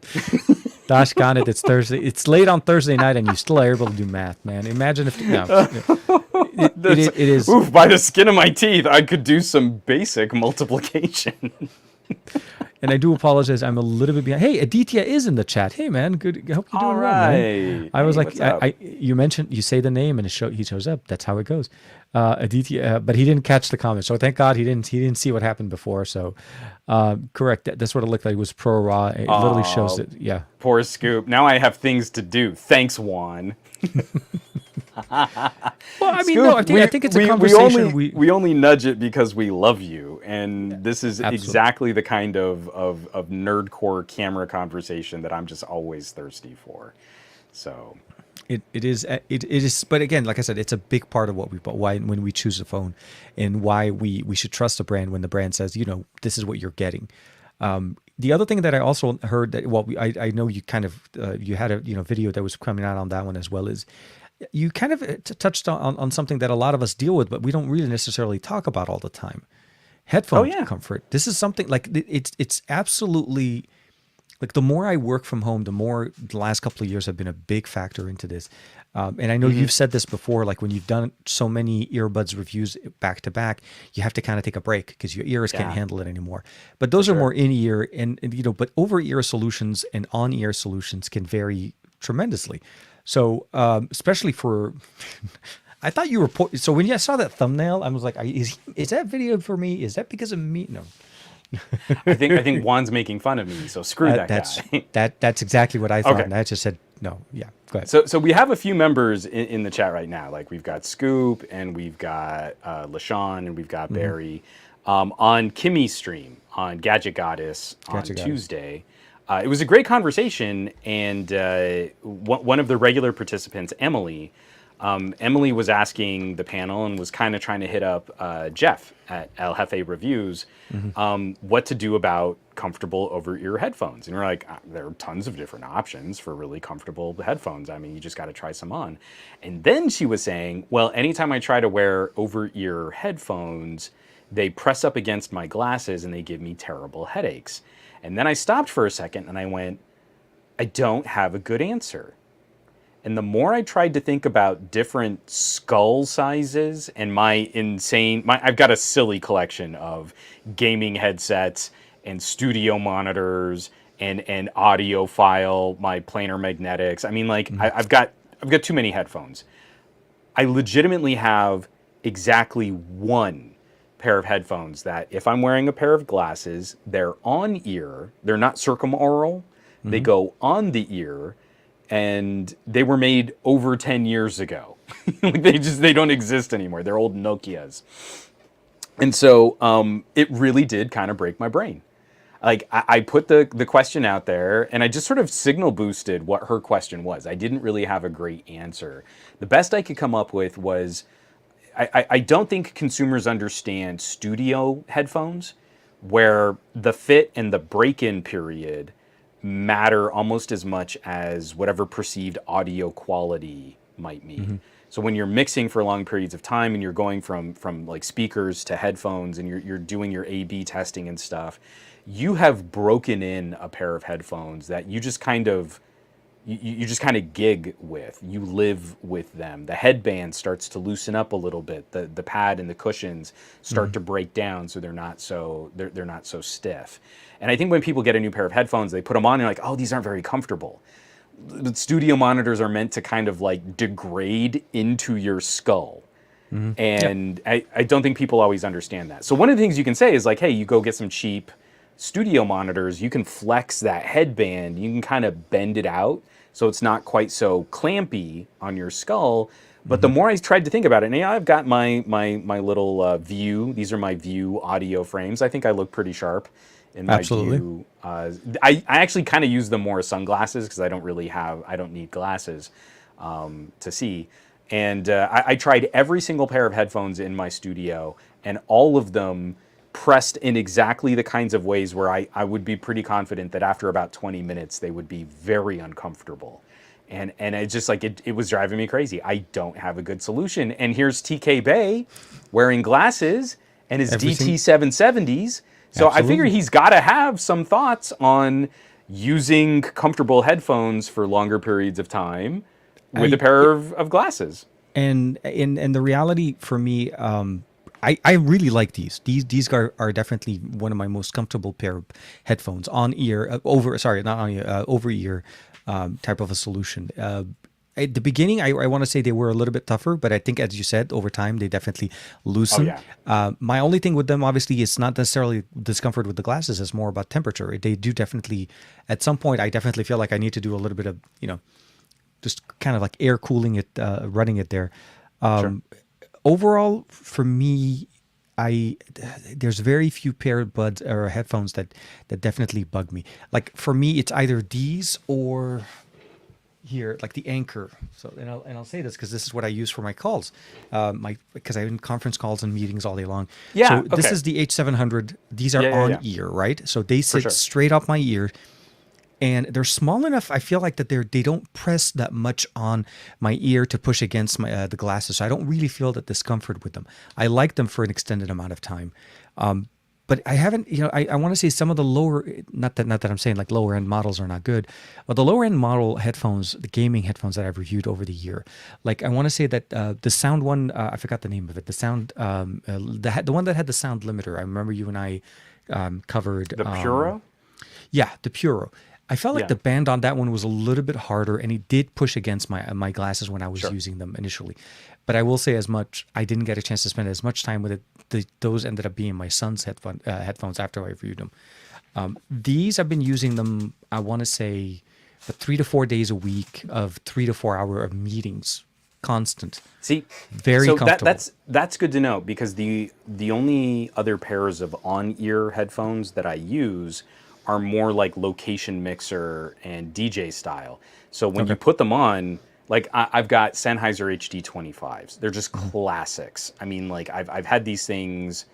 Gosh, gone it! It's Thursday. It's late on Thursday night, and you still are able to do math, man. Imagine if it is. Oof! By the skin of my teeth, I could do some basic multiplication. And I do apologize. I'm a little bit behind. Hey, Aditya is in the chat. Hey, man. Good. I hope you're doing well, man. I was you mentioned, you say the name and he shows up. That's how it goes. Aditya, but he didn't catch the comment. So thank God he didn't see what happened before. So correct. That's what it looked like. It was pro raw. It literally shows it. Yeah. Poor Scoop. Now I have things to do. Thanks, Juan. Well, I mean, Scoop, no, I think it's a conversation. We only nudge it because we love you, and this is exactly the kind of nerdcore camera conversation that I'm just always thirsty for. So it is. But again, like I said, it's a big part of why when we choose a phone, and why we should trust a brand when the brand says, this is what you're getting. The other thing that I also heard that, I know you kind of you had a video that was coming out on that one as well, is you kind of touched on something that a lot of us deal with, but we don't really necessarily talk about all the time. Headphone comfort. This is something like it's absolutely like, the more I work from home, the more the last couple of years have been a big factor into this. And I know you've said this before, like when you've done so many earbuds reviews back to back, you have to kind of take a break because your ears can't handle it anymore. But those are more in-ear and but over-ear solutions and on-ear solutions can vary tremendously. So especially for, I thought you were, so when I saw that thumbnail, I was like, is that video for me? Is that because of me? No. I think Juan's making fun of me, so screw that guy. That's exactly what I thought, and I just said no. Yeah, go ahead. So we have a few members in the chat right now. Like we've got Scoop, and we've got LaShawn, and we've got Barry on Kimmy's stream on Gadget Goddess on Tuesday. It was a great conversation, and one of the regular participants, Emily. Emily was asking the panel and was kind of trying to hit up Jeff at El Jefe Reviews what to do about comfortable over-ear headphones. And we're like, there are tons of different options for really comfortable headphones. I mean, you just got to try some on. And then she was saying, well, anytime I try to wear over-ear headphones, they press up against my glasses and they give me terrible headaches. And then I stopped for a second and I went, I don't have a good answer. And the more I tried to think about different skull sizes and I've got a silly collection of gaming headsets and studio monitors and audiophile, my planar magnetics. I mean, like I've got too many headphones. I legitimately have exactly one pair of headphones that if I'm wearing a pair of glasses, they're on ear, they're not circumaural, they go on the ear. And they were made over 10 years ago. Like they don't exist anymore. They're old Nokias. And so it really did kind of break my brain. like I put the question out there, and I just sort of signal boosted what her question was. I didn't really have a great answer. The best I could come up with was I don't think consumers understand studio headphones, where the fit and the break-in period matter almost as much as whatever perceived audio quality might mean. So when you're mixing for long periods of time and you're going from like speakers to headphones and you're doing your A/B testing and stuff, you have broken in a pair of headphones that you just kind of you just kind of gig with. You live with them. The headband starts to loosen up a little bit. The pad and the cushions start to break down, so they're not so stiff. And I think when people get a new pair of headphones, they put them on and they're like, oh, these aren't very comfortable. The studio monitors are meant to kind of like degrade into your skull. And I don't think people always understand that. So one of the things you can say is like, hey, you go get some cheap studio monitors, you can flex that headband, you can kind of bend it out so it's not quite so clampy on your skull. But the more I tried to think about it, and yeah, I've got my little View. These are my View audio frames. I think I look pretty sharp in my View. I actually kind of use them more as sunglasses because I don't need glasses to see. And I tried every single pair of headphones in my studio, and all of them pressed in exactly the kinds of ways where I would be pretty confident that after about 20 minutes they would be very uncomfortable. And it just like it was driving me crazy. I don't have a good solution. And here's TK Bay wearing glasses and his DT770s. So I figure he's got to have some thoughts on using comfortable headphones for longer periods of time with a pair of glasses. And the reality for me, I really like these. These are definitely one of my most comfortable pair of headphones on ear over ear type of a solution. At the beginning, I want to say they were a little bit tougher, but I think, as you said, over time they definitely loosen. Oh, yeah. My only thing with them, obviously, is not necessarily discomfort with the glasses. It's more about temperature. They do definitely, at some point, I definitely feel like I need to do a little bit of, just kind of like air cooling it, running it there. Sure. Overall, for me, there's very few pair of buds or headphones that definitely bug me. Like for me, it's either these or here, like the Anchor. So and I'll say this because this is what I use for my calls, because I'm in conference calls and meetings all day long. Yeah. So this is the H700. These are on ear, right? So they sit straight off my ear. And they're small enough, I feel like, that they don't press that much on my ear to push against my the glasses. So I don't really feel that discomfort with them. I like them for an extended amount of time. But I haven't, I want to say some of the lower, not that I'm saying like lower end models are not good, but the lower end model headphones, the gaming headphones that I've reviewed over the year, like I want to say that the sound one, I forgot the name of it, the sound, the one that had the sound limiter. I remember you and I covered. The Puro? Yeah, the Puro. I felt like the band on that one was a little bit harder, and it did push against my glasses when I was using them initially. But I will say as much, I didn't get a chance to spend as much time with it. Those ended up being my son's headphones after I reviewed them. These, I've been using them, I want to say, 3 to 4 days a week of 3 to 4 hour of meetings, constant. See, very comfortable. That's good to know, because the only other pairs of on-ear headphones that I use are more like location mixer and DJ style. So when you put them on, like I've got Sennheiser HD25s. They're just classics. I mean, like I've had these things.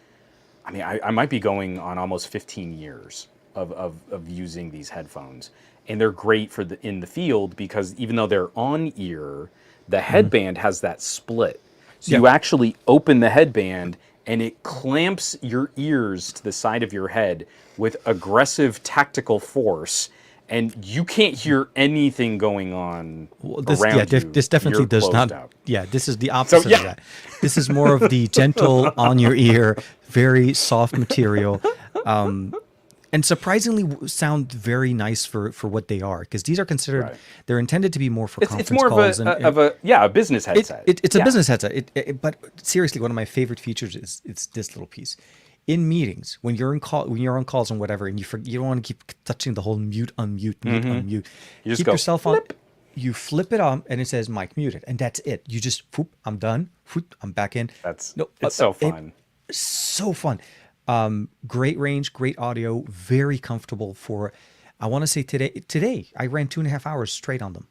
I mean, I might be going on almost 15 years of using these headphones, and they're great for in the field because even though they're on ear, the headband has that split. So you actually open the headband and it clamps your ears to the side of your head with aggressive tactical force, and you can't hear anything going on around you. This definitely does not. Out. Yeah, this is the opposite of that. This is more of the gentle on your ear, very soft material, and surprisingly sound very nice for what they are, because these are considered. They're intended to be more for conference calls. It's more of a business headset. It's a business headset. But seriously, one of my favorite features is it's this little piece. In meetings, when you're on calls and whatever, and you don't want to keep touching the whole mute, unmute, unmute. You just keep yourself flip. on. You flip it on, and it says mic muted, and that's it. You just, I'm done. I'm back in. It's so fun. So fun. Great range, great audio, very comfortable for. I want to say today I ran 2.5 hours straight on them.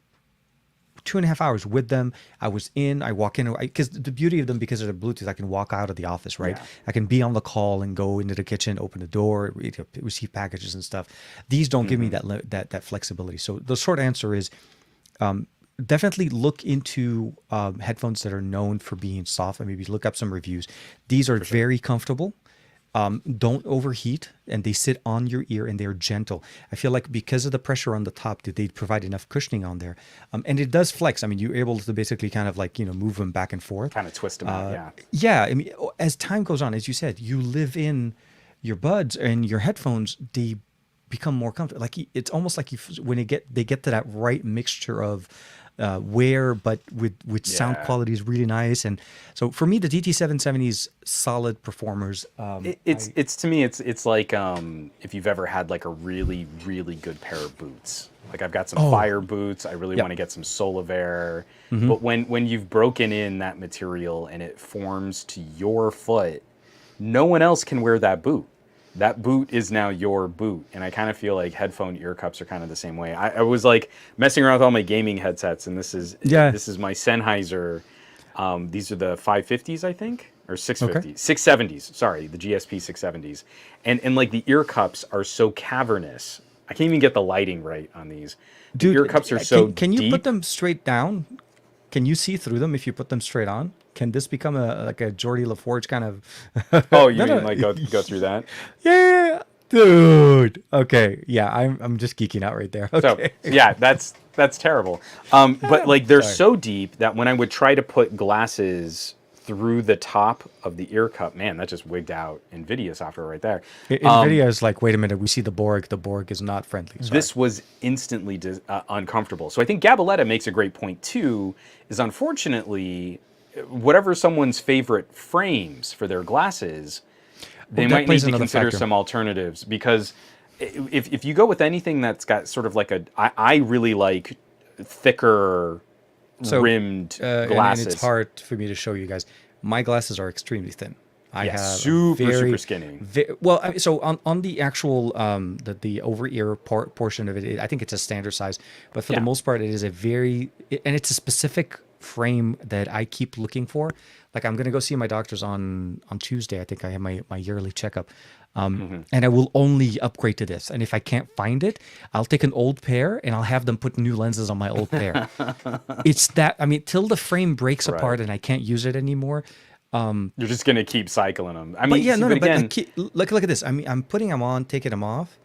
2.5 hours with them. I walk in, because the beauty of them, because of the Bluetooth, I can walk out of the office, right? Yeah. I can be on the call and go into the kitchen, open the door, receive packages and stuff. These don't give me that flexibility. So the short answer is, definitely look into headphones that are known for being soft, and maybe look up some reviews. These are very comfortable. Don't overheat, and they sit on your ear, and they're gentle. I feel like because of the pressure on the top, they provide enough cushioning on there, and it does flex. I mean, you're able to basically kind of like move them back and forth, Kind of twist them out. Yeah. yeah. I mean, as time goes on, as you said, you live in your buds and your headphones. They become more comfortable. Like it's almost like when they get to that right mixture of wear, but with sound quality is really nice. And so for me, the DT770's solid performers. It's to me, it's like if you've ever had like a really, really good pair of boots. Like I've got some fire boots. I really want to get some Solavair. But when you've broken in that material and it forms to your foot, no one else can wear that boot. That boot is now your boot. And I kind of feel like headphone ear cups are kind of the same way. I was like messing around with all my gaming headsets, and this is my Sennheiser. These are the 550s, I think, or 650s, 670s. Sorry, the GSP 670s. And like the ear cups are so cavernous. I can't even get the lighting right on these. Dude, the ear cups are so can you deep. put them straight down? Can you see through them if you put them straight on? Can this become a Geordie LaForge kind of? Oh, you mean like go through that? Yeah, dude. Okay, yeah, I'm just geeking out right there. Okay. So yeah, that's terrible. But like they're so deep that when I would try to put glasses through the top of the ear cup, man, that just wigged out NVIDIA software right there. NVIDIA is like, wait a minute, we see the Borg. The Borg is not friendly. Sorry. This was instantly uncomfortable. So I think Gabaletta makes a great point too, is unfortunately, whatever someone's favorite frames for their glasses, they might need to consider some alternatives, because if you go with anything that's got sort of like I really like thicker rimmed glasses. And it's hard for me to show you guys. My glasses are extremely thin. I have super skinny. So on the actual the over ear portion of it, I think it's a standard size, but for the most part, it is and it's a specific frame that I keep looking for. Like I'm gonna go see my doctors on Tuesday. I think I have my yearly checkup. And I will only upgrade to this. And if I can't find it, I'll take an old pair and I'll have them put new lenses on my old pair. It's that, I mean, till the frame breaks apart and I can't use it anymore. You're just going to keep cycling them. I mean, but again, look at this. I mean, I'm putting them on, taking them off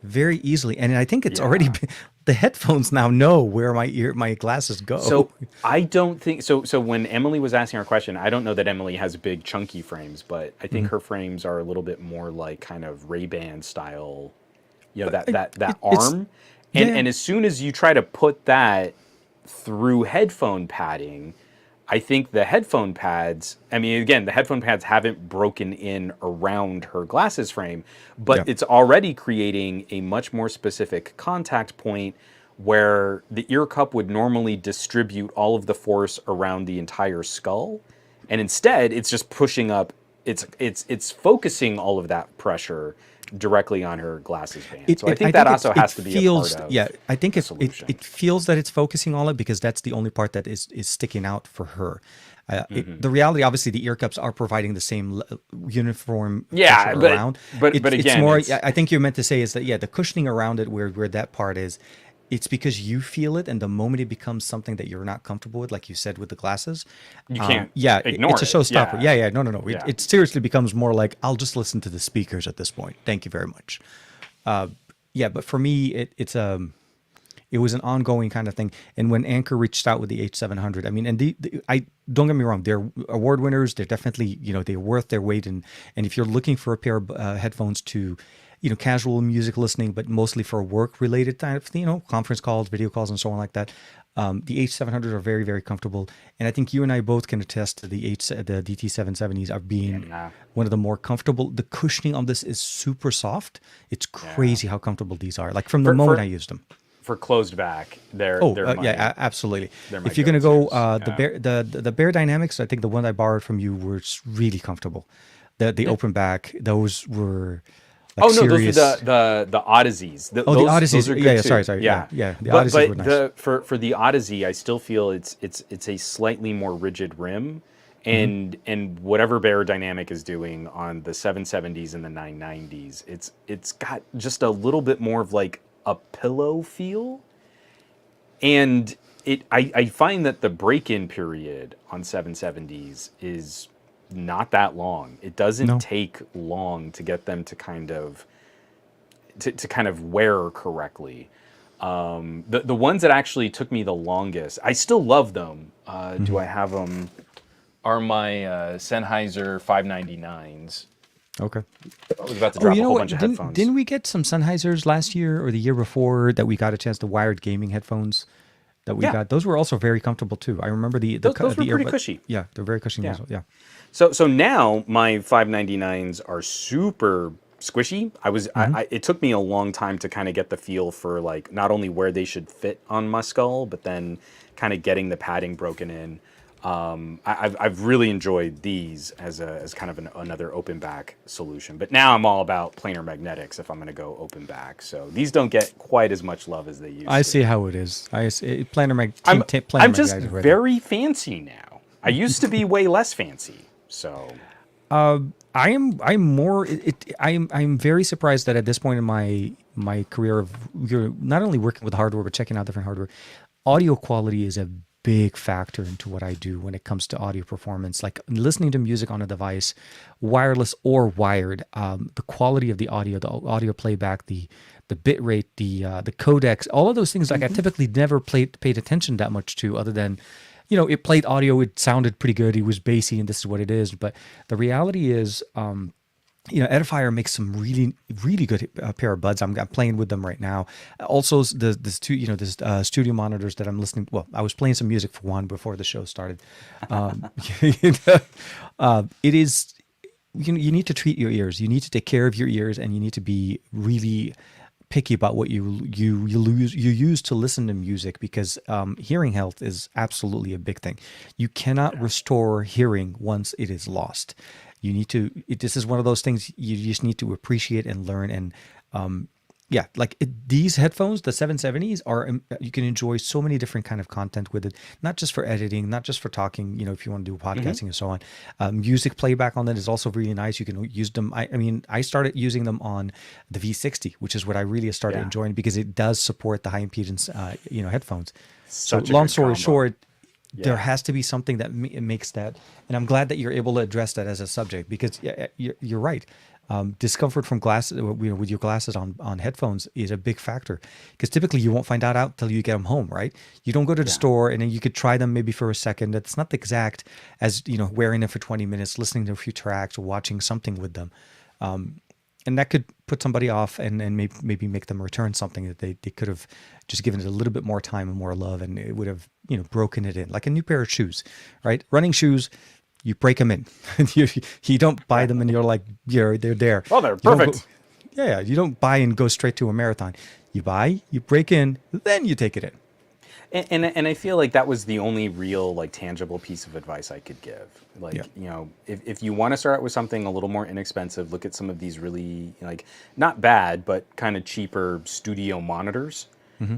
very easily. And I think it's already been, the headphones now know where my glasses go. So I don't think so when Emily was asking her question, I don't know that Emily has big chunky frames, but I think her frames are a little bit more like kind of Ray-Ban style, that arm. And as soon as you try to put that through headphone padding, I think the headphone pads, I mean, again, the headphone pads haven't broken in around her glasses frame, but it's already creating a much more specific contact point where the ear cup would normally distribute all of the force around the entire skull. And instead, it's just pushing up, it's focusing all of that pressure directly on her glasses band. So I think that also has to be a part of I think it feels that it's focusing on it because that's the only part that is sticking out for her. The reality, obviously, the ear cups are providing the same uniform around. But again, it's more. I think you're meant to say is that the cushioning around it, where that part is, it's because you feel it, and the moment it becomes something that you're not comfortable with, like you said with the glasses, you can't. Ignore it's a showstopper. Yeah. No. It seriously becomes more like I'll just listen to the speakers at this point. Thank you very much. But for me, it was an ongoing kind of thing. And when Anker reached out with the H700, I mean, and I don't get me wrong, they're award winners. They're definitely, they're worth their weight. And if you're looking for a pair of headphones to, casual music listening, but mostly for work related kind of, conference calls, video calls, and so on like that, the H700 are very, very comfortable. And I think you and I both can attest to the DT770s are being one of the more comfortable. The cushioning on this is super soft. It's crazy how comfortable these are. Like from the moment I used them. For closed back, they're absolutely. If you're gonna go the Bear Dynamics, I think the one I borrowed from you was really comfortable. the open back, those were Oh like no, those serious. were the Odysseys. The Odysseys. Those are Yeah, good yeah, too. sorry. Yeah, Yeah. The but Odysseys were nice. the for the Odyssey, I still feel it's a slightly more rigid rim, and whatever Bear Dynamic is doing on the 770s and the 990s, it's got just a little bit more of like a pillow feel, and I find that the break-in period on 770s is not that long. It doesn't No. take long to get them to kind of wear correctly. The ones that actually took me the longest, I still love them. Do I have them? Are my Sennheiser 599s. Okay. I was about to Oh, drop you a know whole what? bunch of headphones. Didn't we get some Sennheisers last year or the year before that we got a chance to wired gaming headphones that we Yeah. got? Those were also very comfortable too. I remember Those were the pretty earbud- cushy. Yeah, they're very cushy. Yeah. Yeah. So now my 599s are super squishy. It took me a long time to kind of get the feel for like not only where they should fit on my skull, but then kind of getting the padding broken in. I've really enjoyed these as kind of another open back solution. But now I'm all about planar magnetics if I'm going to go open back. So these don't get quite as much love as they used to. I see how it is. I see. Planar I'm just magnetics are ready. very fancy now. I used to be way less fancy. So I'm more. I'm very surprised that at this point in my career of you're not only working with hardware but checking out different hardware, audio quality is a big factor into what I do when it comes to audio performance. Like listening to music on a device, wireless or wired, the quality of the audio playback, the bit rate, the codecs, all of those things. Like I typically never paid attention that much to, other than, it played audio, it sounded pretty good, it was bassy, and this is what it is. But the reality is, Edifier makes some really, really good pair of buds. I'm playing with them right now. Also, this studio monitors that I'm listening. Well, I was playing some music for Juan before the show started. It is. You need to treat your ears. You need to take care of your ears, and you need to be really picky about what you use to listen to music, because hearing health is absolutely a big thing. You cannot restore hearing once it is lost. You need to. This is one of those things you just need to appreciate and learn. And these headphones, the 770s, are you can enjoy so many different kind of content with it. Not just for editing, not just for talking. If you want to do podcasting and so on. Music playback on that is also really nice. You can use them. I started using them on the V60, which is what I really started enjoying, because it does support the high impedance headphones. Such a long good story combo. short. There has to be something that makes that, and I'm glad that you're able to address that as a subject, because you're right. Discomfort from glasses, with your glasses on headphones, is a big factor, because typically you won't find out till you get them home, right? You don't go to the store and then you could try them maybe for a second. That's not the exact as wearing them for 20 minutes, listening to a few tracks or watching something with them. And that could put somebody off and maybe make them return something that they could have just given it a little bit more time and more love, and it would have broken it in, like a new pair of shoes, right? Running shoes, you break them in. you don't buy them and you're like, they're there. Oh, they're You don't perfect. you don't buy and go straight to a marathon. You buy, you break in, then you take it in. And I feel like that was the only real like tangible piece of advice I could give. Like, if you want to start out with something a little more inexpensive, look at some of these really like not bad, but kind of cheaper studio monitors.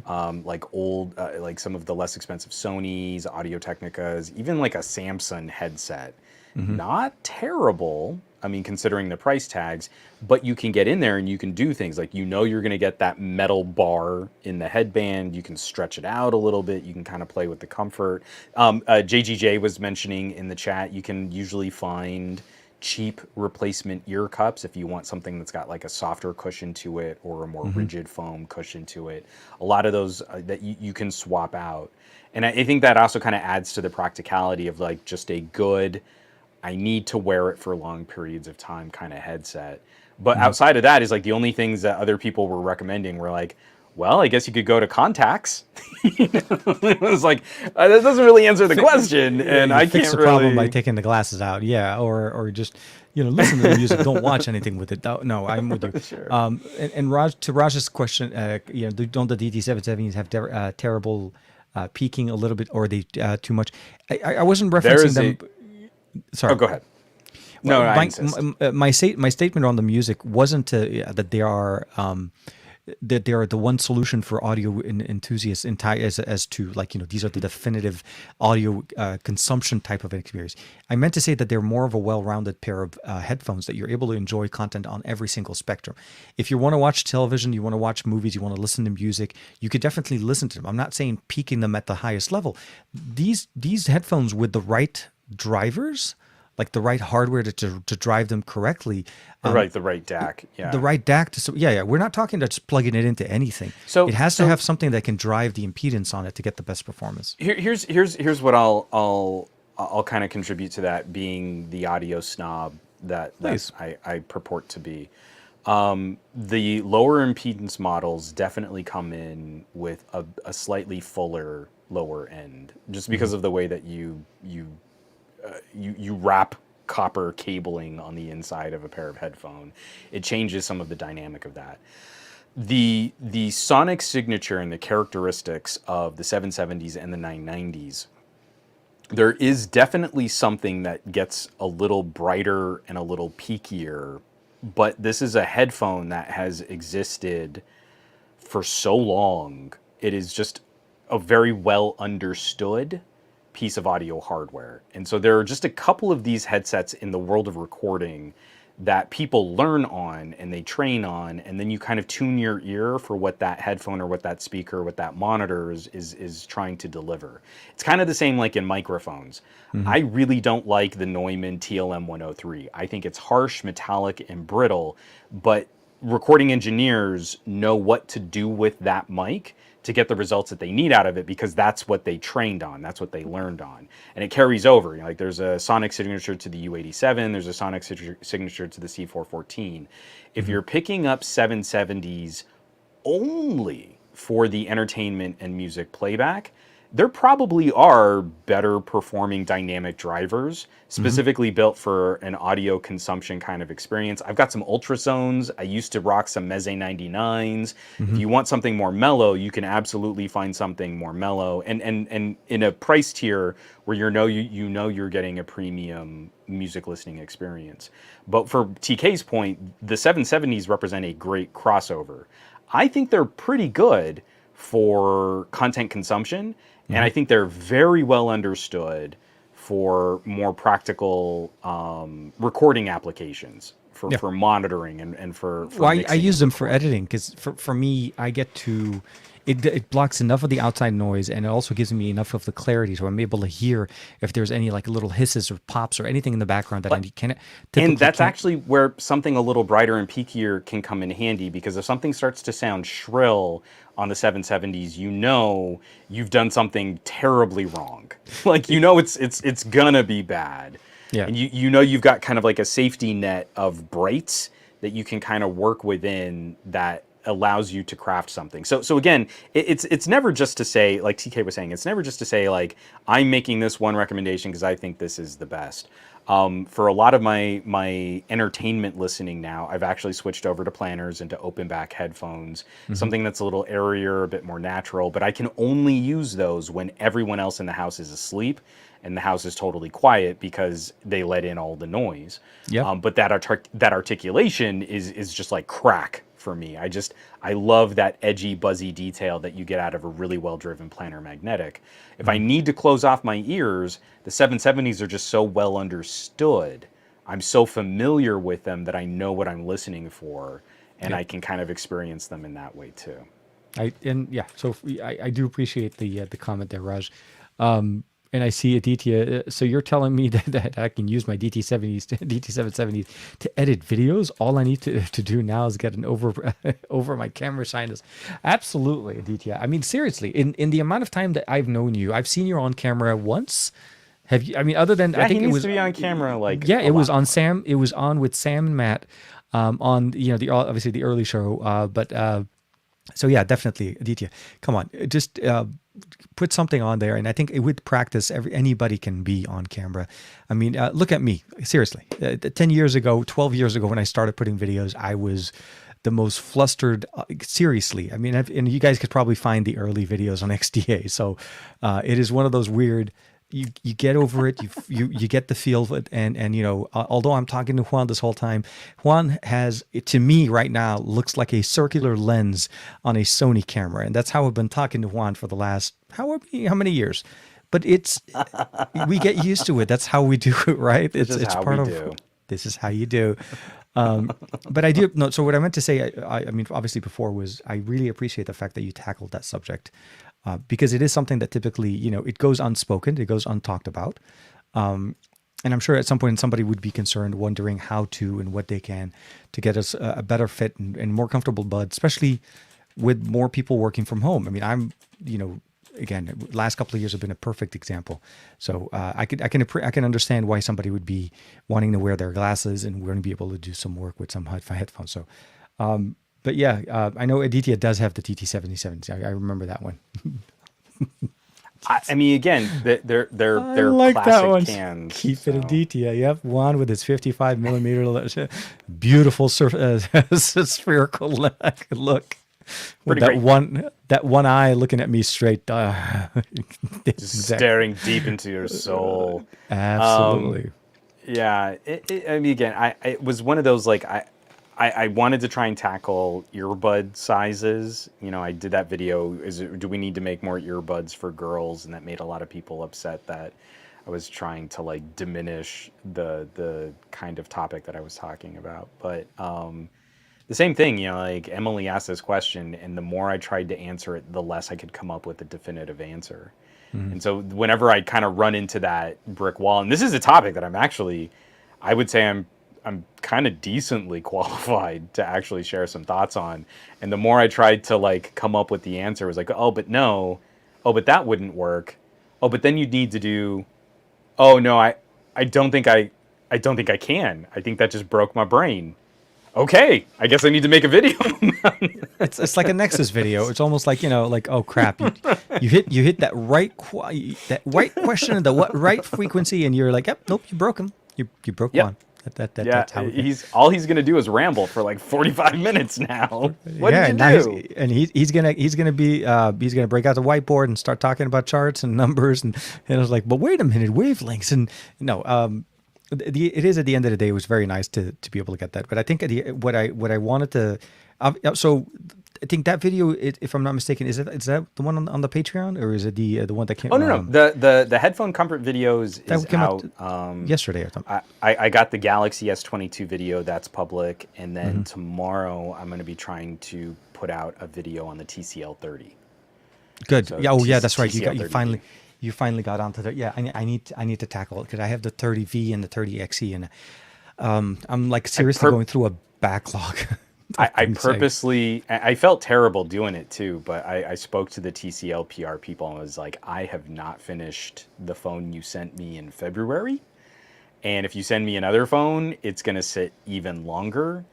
Like old, like some of the less expensive Sonys, Audio Technicas, even like a Samsung headset. Not terrible, considering the price tags, but you can get in there and you can do things like, you're going to get that metal bar in the headband. You can stretch it out a little bit. You can kind of play with the comfort. JGJ was mentioning in the chat, you can usually find cheap replacement ear cups if you want something that's got like a softer cushion to it or a more rigid foam cushion to it. A lot of those that you can swap out. And I think that also kind of adds to the practicality of like just a good, I need to wear it for long periods of time kind of headset. But outside of that is like the only things that other people were recommending were like, well, I guess you could go to contacts. It was like, that doesn't really answer the question. And I fix can't the problem really... by taking the glasses out. Yeah. Or just, listen to the music. Don't watch anything with it. No, I'm with you. Sure. And Raj's question, don't the DT770s have terrible peaking a little bit, or are they too much? I wasn't referencing them. Sorry. Oh, go ahead. No, I My insist. my statement on the music wasn't that they are the one solution for audio enthusiasts as to, like, these are the definitive audio consumption type of experience. I meant to say that they're more of a well-rounded pair of headphones that you're able to enjoy content on every single spectrum. If you want to watch television, you want to watch movies, you want to listen to music, you could definitely listen to them. I'm not saying peaking them at the highest level. These headphones with the right drivers, like the right hardware to drive them correctly. Right, the right DAC. Yeah. The right DAC yeah. We're not talking about just plugging it into anything. So it has to have something that can drive the impedance on it to get the best performance. Here's what I'll kind of contribute to that, being the audio snob that I purport to be. The lower impedance models definitely come in with a slightly fuller lower end, just because of the way that you wrap copper cabling on the inside of a pair of headphone. It changes some of the dynamic of that. The sonic signature and the characteristics of the 770s and the 990s, there is definitely something that gets a little brighter and a little peakier, but this is a headphone that has existed for so long. It is just a very well understood piece of audio hardware. And so there are just a couple of these headsets in the world of recording that people learn on and they train on, and then you kind of tune your ear for what that headphone or what that speaker, what that monitor is trying to deliver. It's kind of the same like in microphones. I really don't like the Neumann TLM 103. I think it's harsh, metallic, and brittle, but recording engineers know what to do with that mic to get the results that they need out of it, because that's what they trained on, that's what they learned on, and it carries over. Like, there's a sonic signature to the U87, there's a sonic signature to the C414. If you're picking up 770s only for the entertainment and music playback, there probably are better performing dynamic drivers specifically built for an audio consumption kind of experience. I've got some ultrasones. I used to rock some Meze 99s. If you want something more mellow, you can absolutely find something more mellow. And in a price tier where you know you're getting a premium music listening experience. But for TK's point, the 770s represent a great crossover. I think they're pretty good for content consumption, and I think they're very well understood for more practical recording applications, for monitoring and for Well, I mixing use and them for editing because for me, I get to it blocks enough of the outside noise, and it also gives me enough of the clarity, so I'm able to hear if there's any like little hisses or pops or anything in the background that I can't. And that's actually where something a little brighter and peakier can come in handy, because if something starts to sound shrill on the 770s, you know you've done something terribly wrong. Like, you know it's gonna be bad. Yeah. And you know you've got kind of like a safety net of brights that you can kind of work within that allows you to craft something. So again, it's never just to say, like TK was saying, it's never just to say like, I'm making this one recommendation because I think this is the best. For a lot of my entertainment listening now, I've actually switched over to planners and to open back headphones, something that's a little airier, a bit more natural, but I can only use those when everyone else in the house is asleep and the house is totally quiet because they let in all the noise. Yeah. But that articulation is just like crack for me. I love that edgy, buzzy detail that you get out of a really well-driven planar magnetic. If I need to close off my ears, the 770s are just so well understood. I'm so familiar with them that I know what I'm listening for, and I can kind of experience them in that way too. So I do appreciate the comment there, Raj. And I see Aditya. So you're telling me that I can use my DT770s to edit videos? All I need to do now is get an over my camera shyness. Absolutely, Aditya. I mean, seriously, in the amount of time that I've known you, I've seen you on camera once. Have you? I mean, other than I think he it needs was to be on camera. Like, it was on Sam. It was on with Sam and Matt. On obviously the early show. So yeah, definitely, Aditya. Come on, just put something on there, and I think with practice, anybody can be on camera. I mean, look at me. Seriously, 10 years ago, 12 years ago, when I started putting videos, I was the most flustered. Seriously, I mean, and you guys could probably find the early videos on XDA. So it is one of those weird. you get over it. You get the feel of it, and although I'm talking to Juan this whole time, Juan has, to me right now, looks like a circular lens on a Sony camera, and that's how I've been talking to Juan for the last how many years. But we get used to it. That's how we do it, right? It's how part we of do. this is how you do. But I do no. So what I meant to say, I mean, obviously before was I really appreciate the fact that you tackled that subject because it is something that typically, it goes unspoken, it goes untalked about, and I'm sure at some point somebody would be concerned, wondering how to and what they can to get us a better fit and more comfortable bud, especially with more people working from home. I mean, again, last couple of years have been a perfect example. So I can understand why somebody would be wanting to wear their glasses and we're going to be able to do some work with some headphones. So, but yeah, I know Aditya does have the TT77. I remember that one. I mean, again, they're like that classic one. cans. Keep so. it Aditya. Yep, Juan with his 55 millimeter, beautiful spherical look. Pretty that great. that one eye looking at me straight, Just staring deep into your soul. Absolutely. Yeah, I mean, again, it was one of those like I wanted to try and tackle earbud sizes. I did that video. Do we need to make more earbuds for girls? And that made a lot of people upset that I was trying to like diminish the kind of topic that I was talking about. But the same thing, like Emily asked this question, and the more I tried to answer it, the less I could come up with a definitive answer. And so whenever I kind of run into that brick wall, and this is a topic that I would say I'm kind of decently qualified to actually share some thoughts on. And the more I tried to like come up with the answer, it was like, oh, but no, oh, but that wouldn't work. Oh, but then you'd need to do, oh no, I don't think I can. I think that just broke my brain. Okay, I guess I need to make a video. It's like a Nexus video. It's almost like like, oh crap, you hit that right question and the right frequency, and you're like, yep, nope, you broke him. You broke one. That's how he's gonna do is ramble for like 45 minutes now. What did you do? He's gonna break out the whiteboard and start talking about charts and numbers, and I was like, but wait a minute, wavelengths and it is at the end of the day. It was very nice to be able to get that. But I think what I wanted to, so I think that video, if I'm not mistaken, is that the one on the Patreon, or is it the one that came? Oh no, the headphone comfort videos is came out yesterday or something. I got the Galaxy S22 video that's public, and then tomorrow I'm going to be trying to put out a video on the TCL 30. Good. So yeah, that's right. You TCL finally got onto that. Yeah, I need to tackle it because I have the 30V and the 30XE, and I'm like seriously going through a backlog. I purposely, I felt terrible doing it too, but I spoke to the TCL PR people and was like, I have not finished the phone you sent me in February. And if you send me another phone, it's going to sit even longer.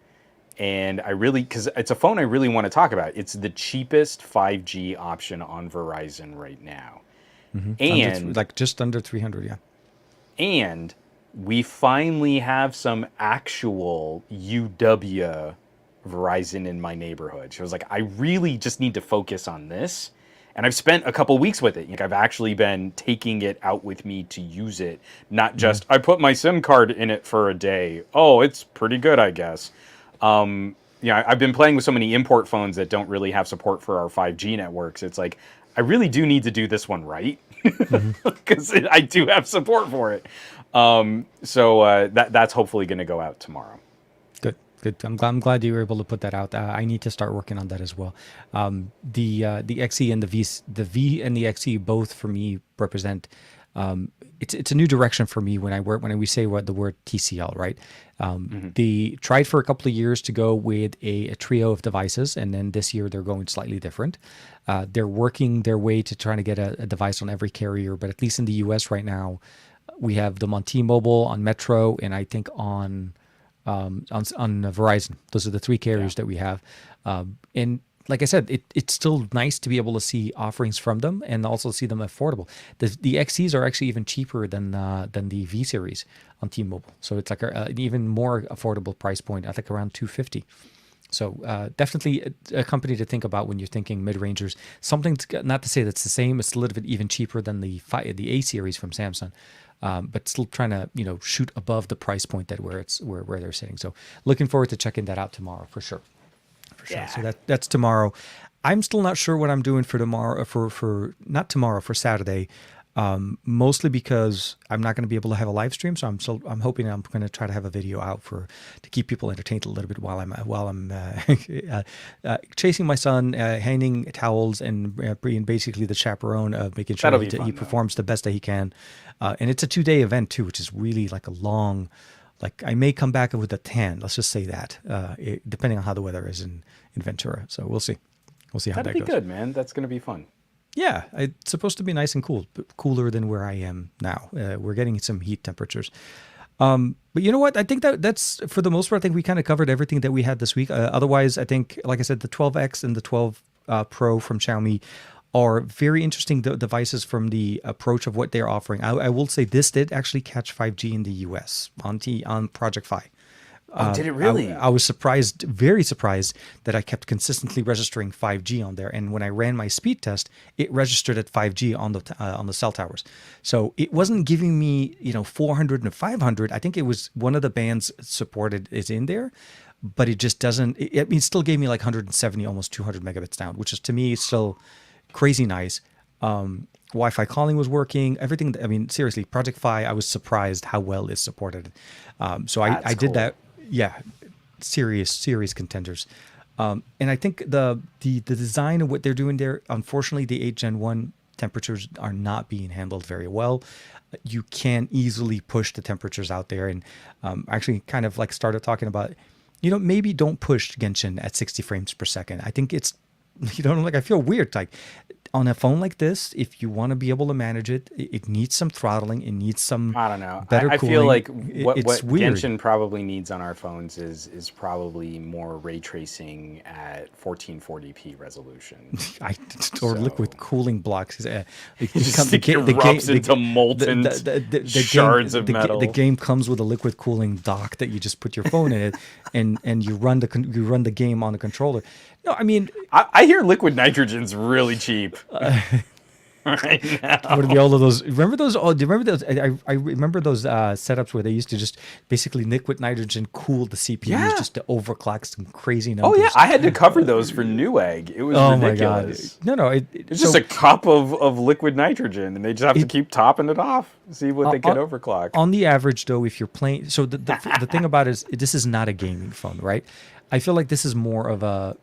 And because it's a phone I really want to talk about. It's the cheapest 5G option on Verizon right now. And like just under 300, yeah. And we finally have some actual UW Verizon in my neighborhood. She was like, I really just need to focus on this. And I've spent a couple weeks with it. Like, I've actually been taking it out with me to use it. Not just, I put my SIM card in it for a day. Oh, it's pretty good, I guess. I've been playing with so many import phones that don't really have support for our 5G networks. It's like, I really do need to do this one right. Because I do have support for it. So that's hopefully going to go out tomorrow. Good. I'm glad you were able to put that out. I need to start working on that as well. The XE and the V and the XE both for me represent. It's a new direction for me when we say the word TCL, right? They tried for a couple of years to go with a trio of devices, and then this year they're going slightly different. They're working their way to trying to get a device on every carrier, but at least in the US right now, we have them on T-Mobile, on Metro, and I think on Verizon. Those are the three carriers that we have. And like I said, it's still nice to be able to see offerings from them and also see them affordable. The XCs are actually even cheaper than the V series on T-Mobile. So it's like an even more affordable price point. I think around $250. So definitely a company to think about when you're thinking mid-rangers. Something not to say that's the same. It's a little bit even cheaper than the A series from Samsung, but still trying to shoot above the price point that where they're sitting. So looking forward to checking that out tomorrow for sure. For sure. Yeah. So that's tomorrow. I'm still not sure what I'm doing for tomorrow. For not tomorrow, for Saturday. Mostly because I'm not going to be able to have a live stream, so I'm hoping I'm going to try to have a video out to keep people entertained a little bit while I'm chasing my son, hanging towels, and being basically the chaperone of making sure That'll be that fun, he performs the best that he can. And it's a 2-day event too, which is really like a long. Like I may come back with a tan. Let's just say that, depending on how the weather is in Ventura. So we'll see. We'll see how that goes. That'll be good, man. That's going to be fun. Yeah, it's supposed to be nice and cool, but cooler than where I am now. We're getting some heat temperatures. But you know what? I think that's for the most part. I think we kind of covered everything that we had this week. Otherwise, I think, like I said, the 12X and the 12 Pro from Xiaomi are very interesting devices from the approach of what they're offering. I will say this did actually catch 5G in the US on Project Fi. Oh, did it really? I was surprised, very surprised, that I kept consistently registering 5G on there. And when I ran my speed test, it registered at 5G on the cell towers. So it wasn't giving me 400 and 500. I think it was one of the bands supported is in there, but it just doesn't. It still gave me like 170, almost 200 megabits down, which is to me still crazy nice. Wi-Fi calling was working. Everything. I mean, seriously, Project Fi. I was surprised how well it's supported. So I did that. Yeah, serious contenders. And I think the design of what they're doing there, unfortunately, the 8 Gen 1 temperatures are not being handled very well. You can easily push the temperatures out there, and actually kind of like started talking about, maybe don't push Genshin at 60 frames per second. I think it's, I feel weird. Like on a phone like this, if you want to be able to manage it, it needs some throttling. It needs some, I don't know. Better I cooling. feel like what weird. Genshin probably needs on our phones is probably more ray tracing at 1440p resolution. Or liquid cooling blocks. It erupts into molten shards of metal. The game comes with a liquid cooling dock that you just put your phone in it, and you run the game on the controller. No, I mean, I hear liquid nitrogen's really cheap. Right now. What are all of those? Remember those? Oh, do you remember those? I remember those setups where they used to just basically liquid nitrogen cool the CPUs just to overclock some crazy numbers. Oh yeah, I had to cover those for Newegg. It was ridiculous. My God. No, it's just a cup of liquid nitrogen, and they just have to keep topping it off. See what they can overclock. On the average, though, if you're playing, so the thing about it is this is not a gaming phone, right? I feel like this is more of a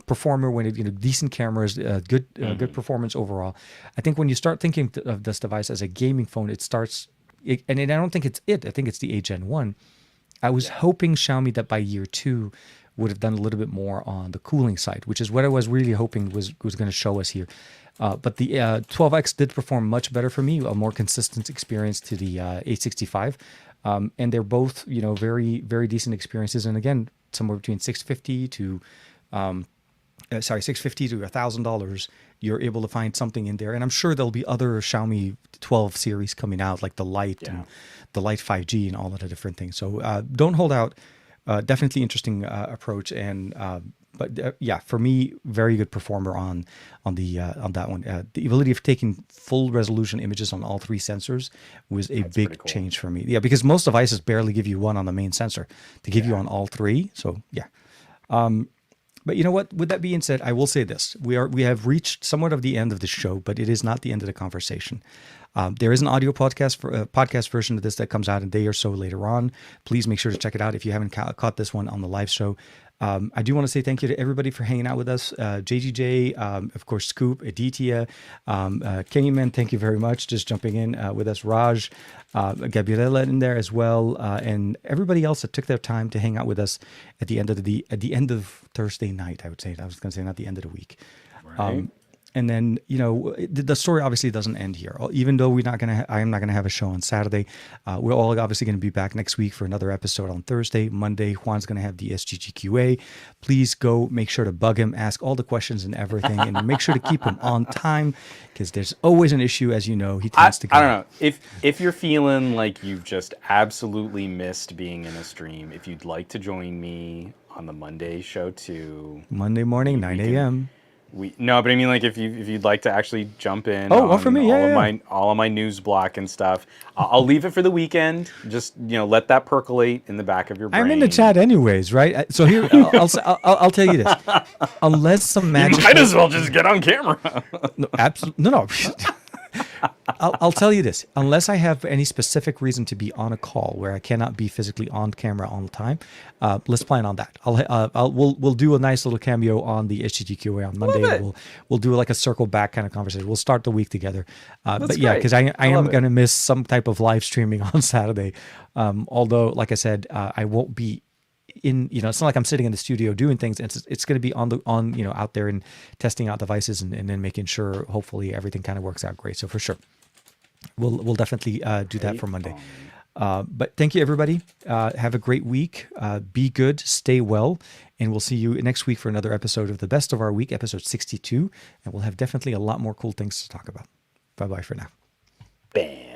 performer when it, decent cameras, good performance overall. I think when you start thinking of this device as a gaming phone, and I don't think it's it. I think it's the 8 Gen 1. I was hoping Xiaomi that by year 2 would have done a little bit more on the cooling side, which is what I was really hoping was going to show us here. But the 12X did perform much better for me, a more consistent experience to the 865. And they're both, very, very decent experiences. And again, somewhere between $650 to $1,000, you're able to find something in there. And I'm sure there'll be other Xiaomi 12 series coming out, like the Lite and the Lite 5G and all of the different things. So don't hold out. Definitely interesting approach. And but for me, very good performer on that one. The ability of taking full resolution images on all 3 sensors was a big change for me. Yeah, because most devices barely give you one on the main sensor. To give you on all 3, so yeah. But you know what? With that being said, I will say this: we have reached somewhat of the end of the show, but it is not the end of the conversation. There is an audio podcast version of this that comes out a day or so later on. Please make sure to check it out if you haven't caught this one on the live show. I do want to say thank you to everybody for hanging out with us. JGJ, of course, Scoop, Aditya, Kennyman, thank you very much. Just jumping in with us. Raj, Gabriela in there as well, and everybody else that took their time to hang out with us at the end of Thursday night. I would say. I was going to say not the end of the week. Right. And then, the story obviously doesn't end here. Even though I am not going to have a show on Saturday. We're all obviously going to be back next week for another episode on Thursday. Monday, Juan's going to have the SGGQA. Please go make sure to bug him, ask all the questions and everything, and make sure to keep him on time because there's always an issue, as you know. He tends to go. I don't know. If you're feeling like you've just absolutely missed being in a stream, if you'd like to join me on the Monday show too. Monday morning, 9 a.m. No, but I mean, like if you'd like to actually jump in Oh, for me, yeah. all of my news block and stuff, I'll leave it for the weekend. Just let that percolate in the back of your brain. I'm in the chat anyways, right? So here, I'll tell you this: unless some magic, you might as well just get on camera. No, absolutely, no. I'll tell you this: unless I have any specific reason to be on a call where I cannot be physically on camera all the time, let's plan on that. We'll do a nice little cameo on the HTTQA on Monday. And we'll do like a circle back kind of conversation. We'll start the week together. But yeah, because I am going to miss some type of live streaming on Saturday. Although, like I said, I won't be in, it's not like I'm sitting in the studio doing things. It's going to be out there and testing out devices and then making sure hopefully everything kind of works out great. So for sure, we'll definitely do that for Monday. But thank you, everybody. Have a great week. Be good, stay well, and we'll see you next week for another episode of the Best of Our Week, episode 62. And we'll have definitely a lot more cool things to talk about. Bye-bye for now. Bam.